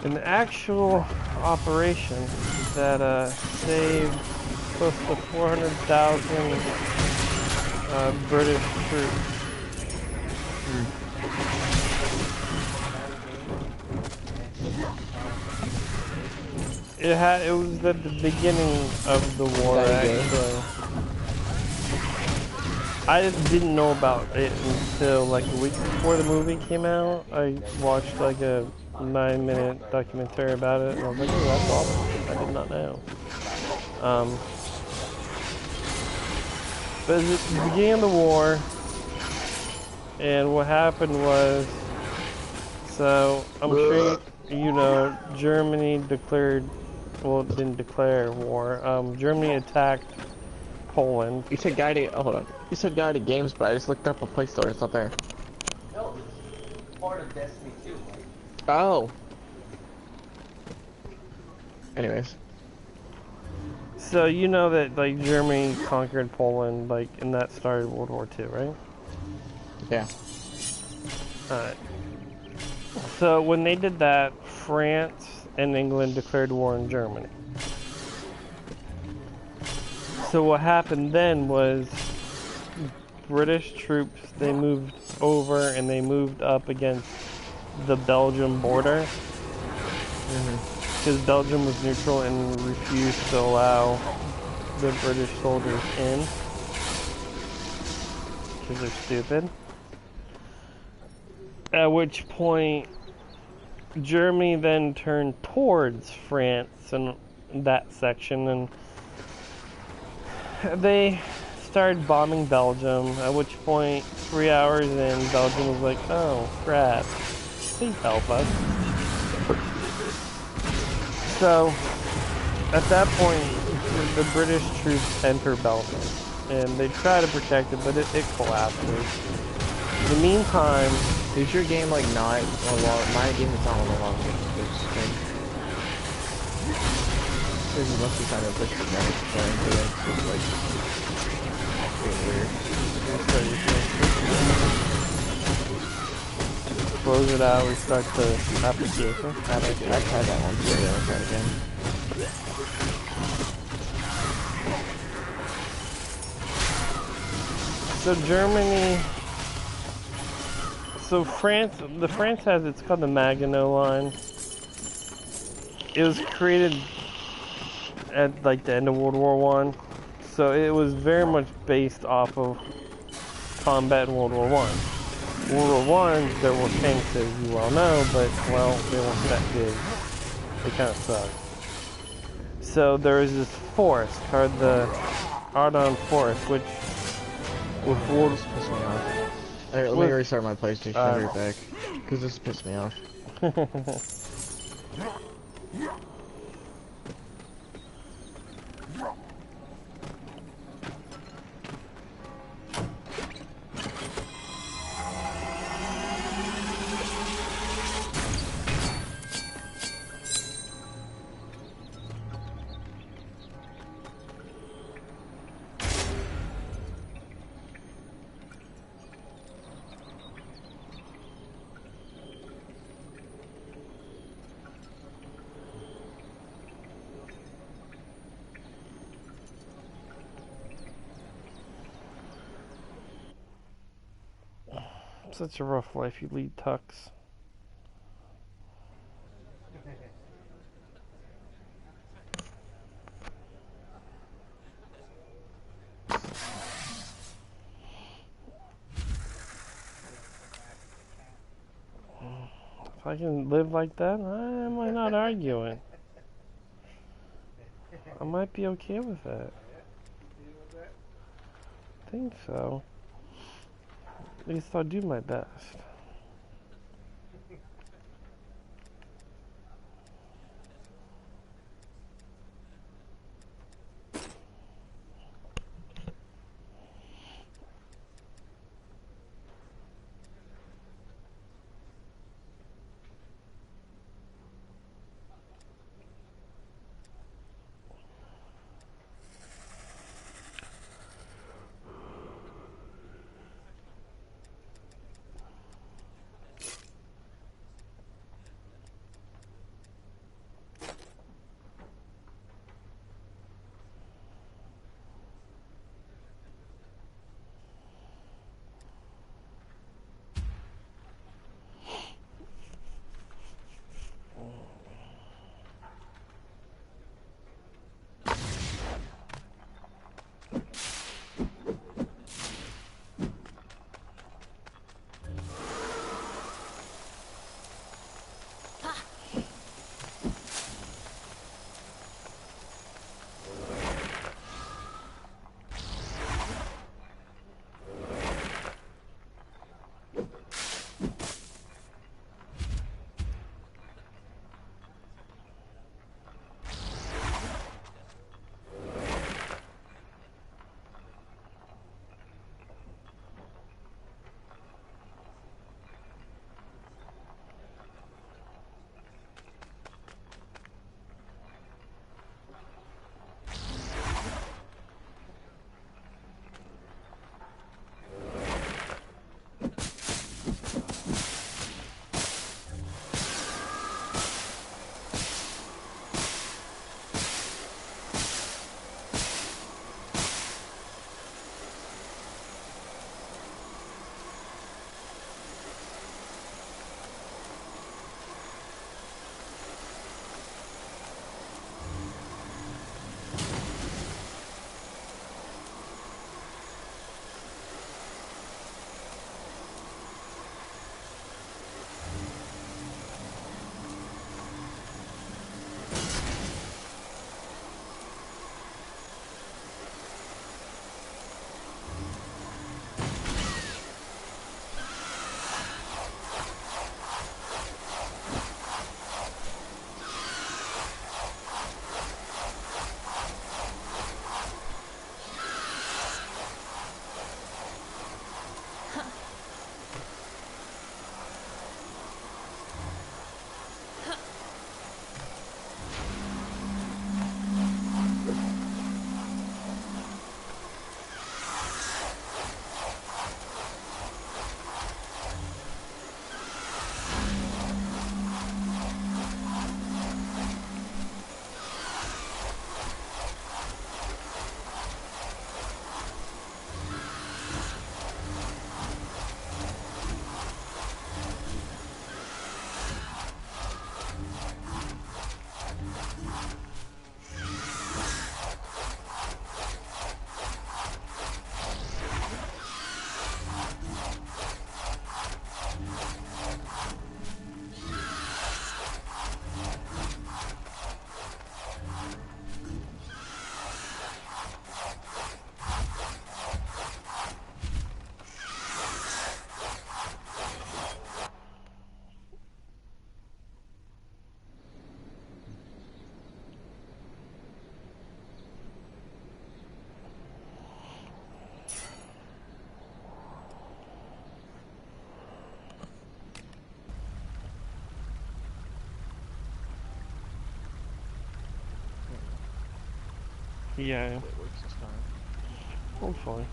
an actual operation that saved close to 400,000 British troops. It was at the beginning of the war, actually. I didn't know about it until like a week before the movie came out. I watched like a 9-minute documentary about it, and I was like, oh, that's awesome. I did not know. But it was at the beginning of the war, and what happened was, so I'm sure you know, Germany declared, well, it didn't declare war. Germany attacked Poland. You said guide to, oh, hold on. You said guide to games, but I just looked up a Play Store. It's not there. No, it's part of Destiny 2. Like. Oh. Anyways. So you know that like Germany conquered Poland, like, and that started World War II, right? Yeah. Alright. So when they did that, France and England declared war on Germany. So what happened then was British troops, they moved over and they moved up against the Belgium border. Because Belgium was neutral and refused to allow the British soldiers in. Because they're stupid. At which point, Germany then turned towards France and that section, and they started bombing Belgium, at which point, 3 hours in, Belgium was like, oh crap, please help us. So, at that point, the British troops enter Belgium, and they try to protect it, but it collapses. In the meantime... Is your game like not a long, my game is not a long game. This must be kind of like dramatic playing to it. It's like weird. Close it out, restart the application. I tried that one, so yeah, I'll try it again. So Germany, so France has, it's called the Maginot Line. It was created at like the end of World War I, so it was very much based off of combat in World War I. World War I, there were tanks, as you well know, but, well, they weren't that big. They kind of sucked. So there was this forest called the Ardennes Forest, which was This pissed me off. Alright, let me restart my PlayStation. I'll be right back. Because this pissed me off. Such a rough life you lead, Tux. If I can live like that, I might not argue it. I might be okay with that. I think so. At least I'll do my best. Yeah, It works this time. hopefully.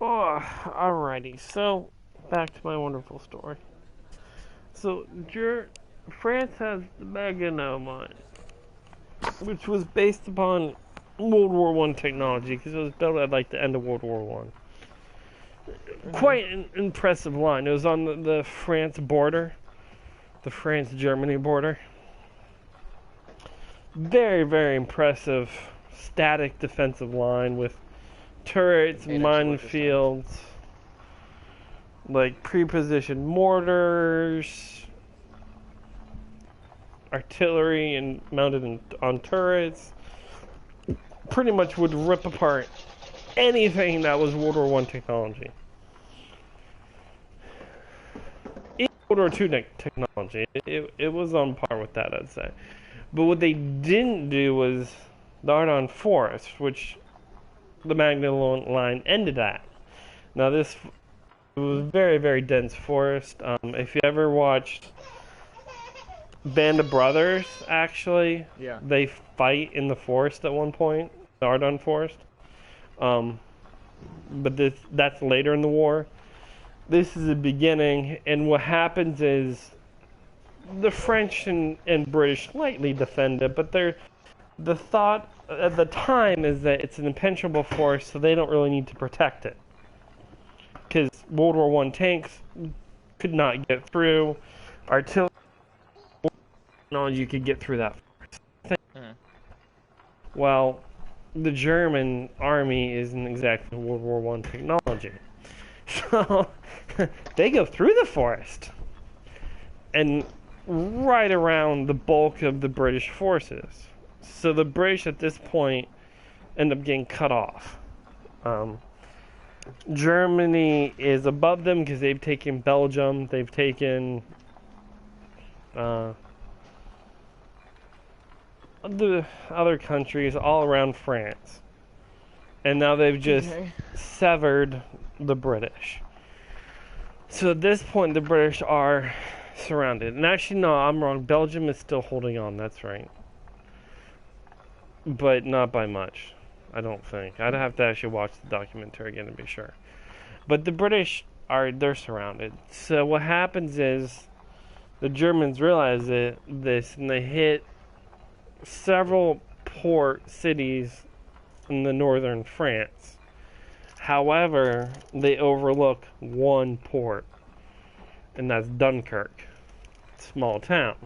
Oh, alrighty, so back to my wonderful story. So, France has the Maginot Mine, which was based upon World War One technology because it was built at like the end of World War One. Quite an impressive line. It was on the France border, the France-Germany border. Very, very impressive static defensive line with turrets, minefields, like pre-positioned mortars, artillery and mounted on turrets. Pretty much would rip apart anything that was World War One technology. Even World War Two technology, it was on par with that, I'd say. But what they didn't do was the Argonne Forest, which the Maginot Line ended at. Now this was very, very dense forest. If you ever watched Band of Brothers, actually, Yeah. they fight in the forest at one point, the Argonne Forest. But that's later in the war. This is the beginning, and what happens is the French and British slightly defend it, but the thought at the time is that it's an impenetrable forest, so they don't really need to protect it. Because World War One tanks could not get through, artillery technology could get through that forest. Well, the German army isn't exactly World War One technology. So they go through the forest and right around the bulk of the British forces. So the British at this point end up getting cut off. Germany is above them because they've taken Belgium, they've taken the other countries all around France. And now they've just severed the British. So at this point, the British are surrounded. And actually, no, I'm wrong. Belgium is still holding on, that's right. But not by much, I don't think. I'd have to actually watch the documentary again to be sure. But the British they're surrounded. So what happens is the Germans realize this and they hit several port cities in the northern France. However, they overlook one port, and that's Dunkirk, small town.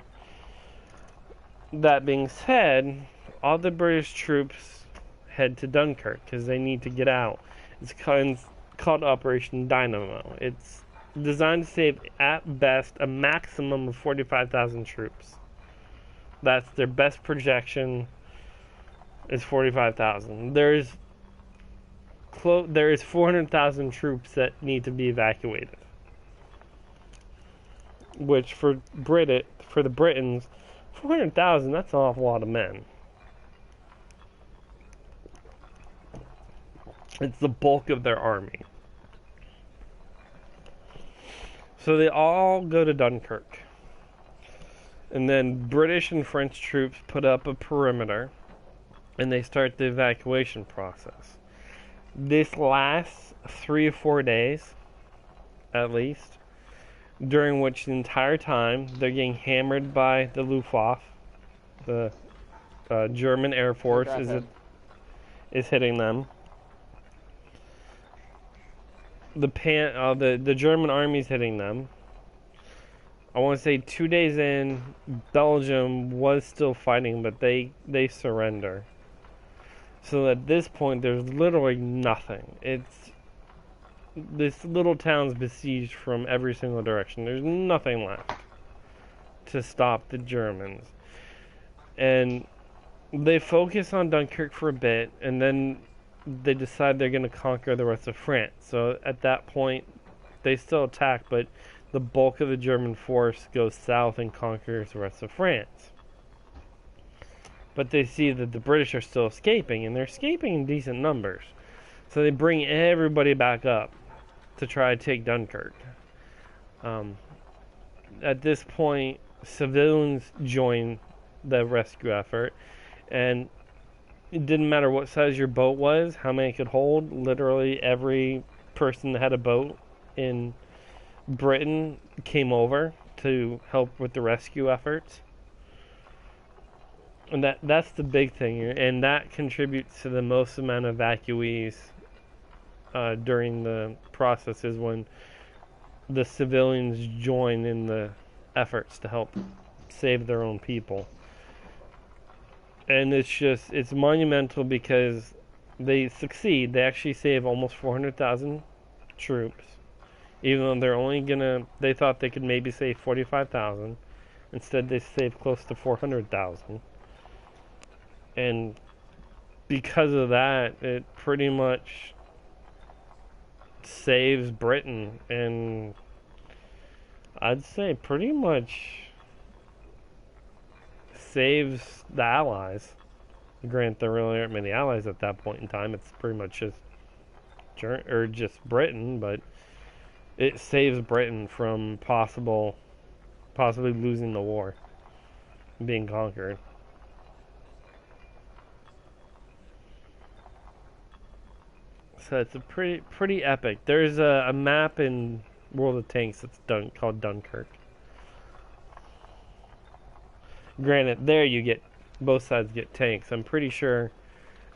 That being said, all the British troops head to Dunkirk because they need to get out. It's called Operation Dynamo. It's designed to save, at best, a maximum of 45,000 troops. That's their best projection, is 45,000. There is 400,000 troops that need to be evacuated. Which for the Britons, 400,000, that's an awful lot of men. It's the bulk of their army. So they all go to Dunkirk. And then British and French troops put up a perimeter and they start the evacuation process. This lasts 3 or 4 days, at least, during which the entire time they're getting hammered by the Luftwaffe. The German Air Force is hitting them. The German army's hitting them. I want to say 2 days in, Belgium was still fighting, but they surrender. So at this point, there's literally nothing. This little town's besieged from every single direction. There's nothing left to stop the Germans. And they focus on Dunkirk for a bit, and then they decide they're going to conquer the rest of France. So at that point, they still attack, but the bulk of the German force goes south and conquers the rest of France. But they see that the British are still escaping, and they're escaping in decent numbers. So they bring everybody back up to try to take Dunkirk. At this point, civilians join the rescue effort, and it didn't matter what size your boat was, how many it could hold. Literally every person that had a boat in Britain came over to help with the rescue efforts. And that's the big thing, and that contributes to the most amount of evacuees during the process is when the civilians join in the efforts to help save their own people. And it's monumental because they succeed. They actually save almost 400,000 troops, even though they thought they could maybe save 45,000. Instead, they saved close to 400,000. And because of that, it pretty much saves Britain, and I'd say pretty much saves the Allies. Grant, there really aren't many allies at that point in time. It's pretty much just Britain, but it saves Britain from possibly losing the war, being conquered. So it's a pretty epic. There's a map in World of Tanks that's called Dunkirk. Granted, there both sides get tanks. I'm pretty sure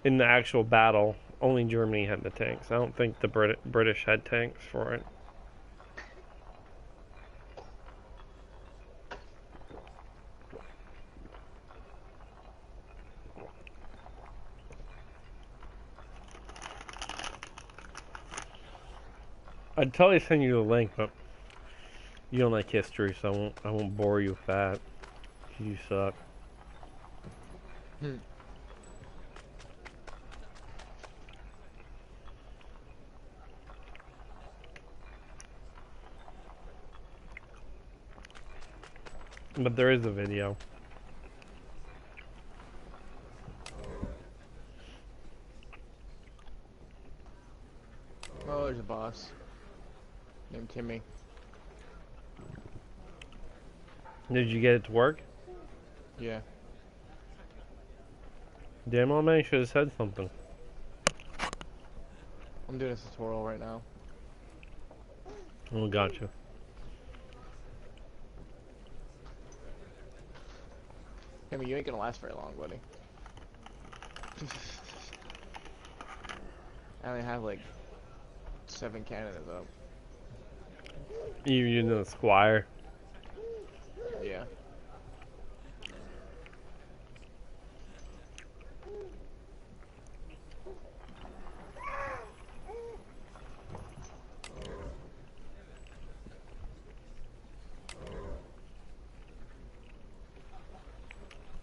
in the actual battle, only Germany had the tanks. I don't think the British had tanks for it. I'd totally send you the link, but you don't like history, so I won't bore you with that. You suck. But there is a video. Oh, there's a boss named Timmy. Did you get it to work? Yeah. Damn, old man, you should have said something. I'm doing a tutorial right now. Oh, gotcha. Timmy, you ain't gonna last very long, buddy. I only have like 7 candidates up. You know the Squire. Yeah.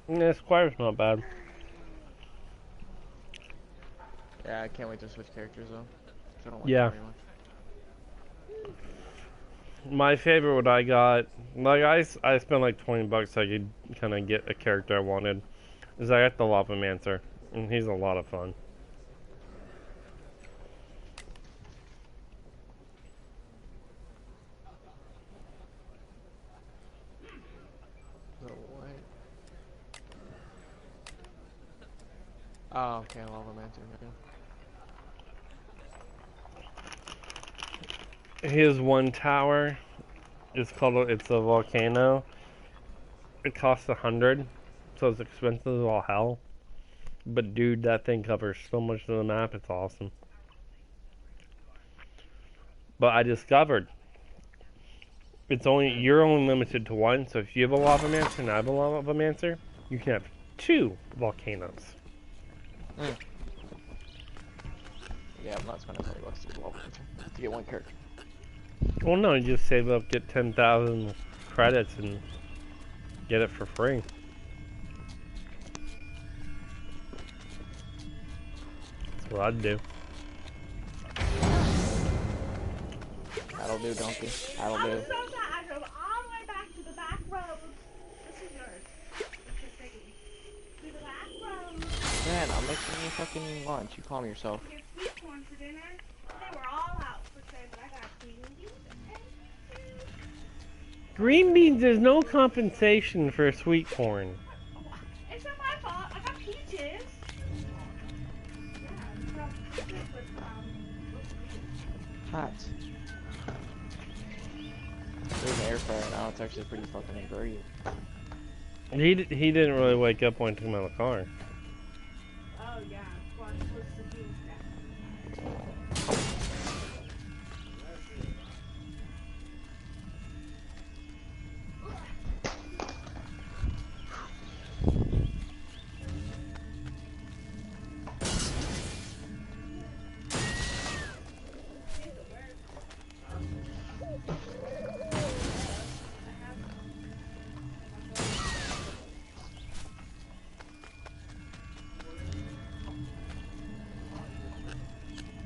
Yeah, Squire's not bad. Yeah, I can't wait to switch characters though. I don't like Yeah. it very much. My favorite, what I got, like I spent like $20 so I could kind of get a character I wanted, is I got the Lavamancer, and he's a lot of fun. The what? Oh, okay, Lavamancer. Okay. His one tower is it's a volcano. It costs 100, so it's expensive as all hell. But dude, that thing covers so much of the map, it's awesome. But I discovered you're only limited to one, so if you have a Lavamancer and I have a Lavamancer, you can have 2 volcanoes. Yeah, I'm not spending $20 to get Lavamancer to get one character. Well, no, you just save up, get 10,000 credits, and get it for free. That's what I'd do. That'll do, donkey. That'll do. I drove all the way back to the back road. This is yours. This is Siggy. To the back road. Man, I'm making you fucking lunch. You calm yourself. Get sweet corn for dinner. They were all out for today, but I got green beans. Green beans, there's no compensation for sweet corn. It's not my fault. I got peaches. Yeah, Hot. There's an air fryer now. It's actually pretty fucking great. He didn't really wake up when I took him out of the car. Oh yeah, well, I'm supposed to do that.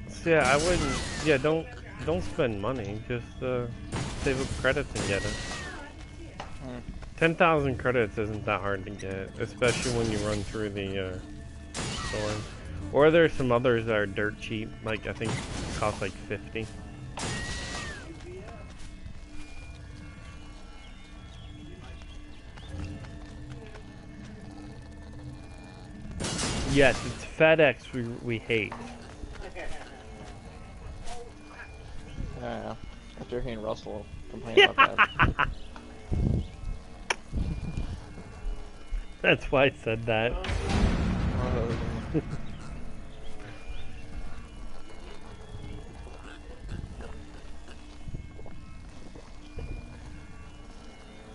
So yeah, I wouldn't. Yeah, don't spend money. Just save up credits and get it. 10,000 credits isn't that hard to get, especially when you run through the store. Or there's some others that are dirt cheap, like I think cost like 50. Yes, it's FedEx we hate. Yeah. After hearing Russell complain about that. That's why I said that.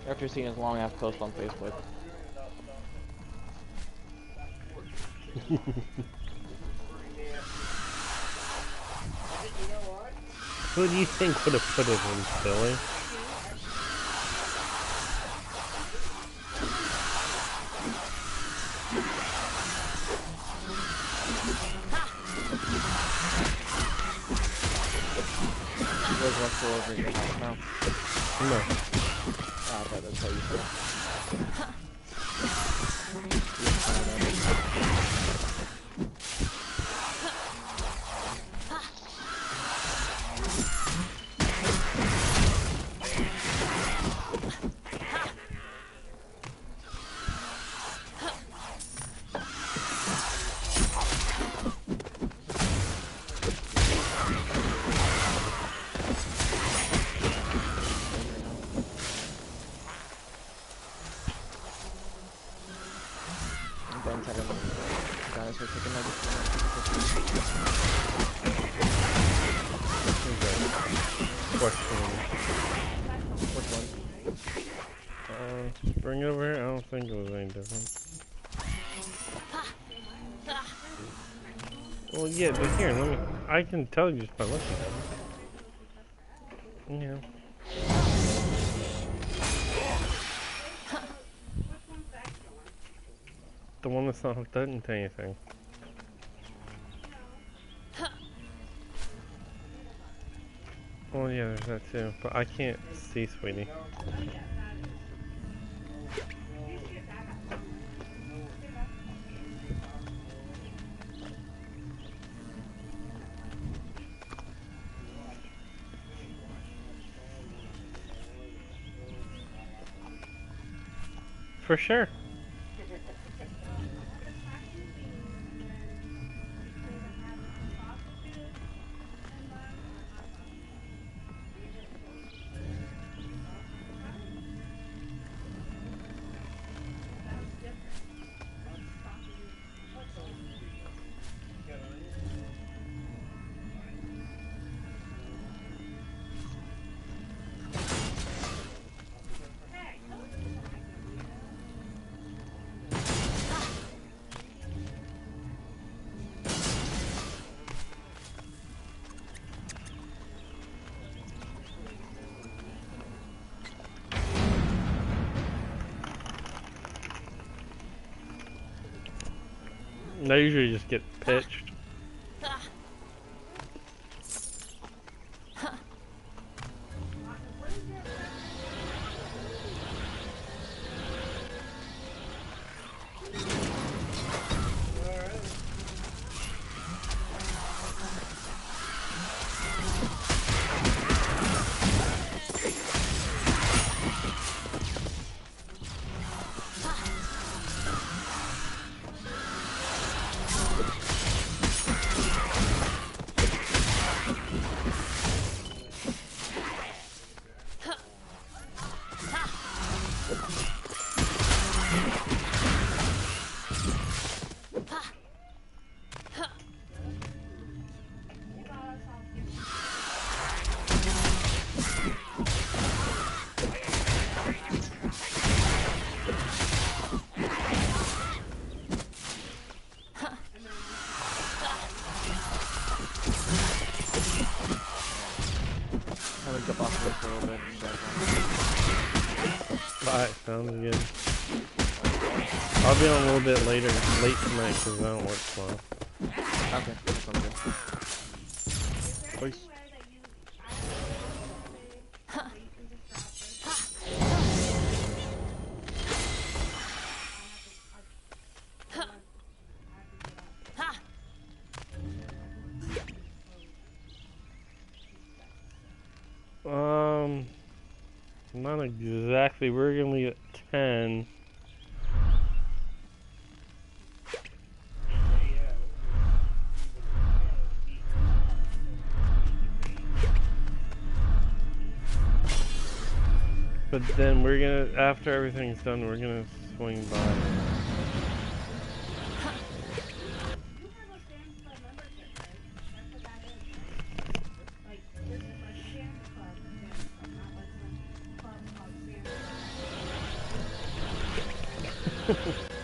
After seeing his long ass post on Facebook. Who do you think would have put it in, Billy? You guys Russell over at your house now? No. Oh, I thought that's how you said. Bring it over here? I don't think it was any different. Well, yeah, but here, let me. I can tell you just by looking at it. Yeah. The one that's not hooked up into anything. Well, yeah, there's that too. But I can't see, sweetie. For sure. They usually just get pitched. jump off the roof a little bit. Alright, sounds good. I'll be on a little bit late tonight because I don't work tomorrow. Okay, that sounds good. Peace. Not exactly. We're gonna leave at 10. But then we're gonna, after everything's done, we're gonna swing by. Club called Santa Club.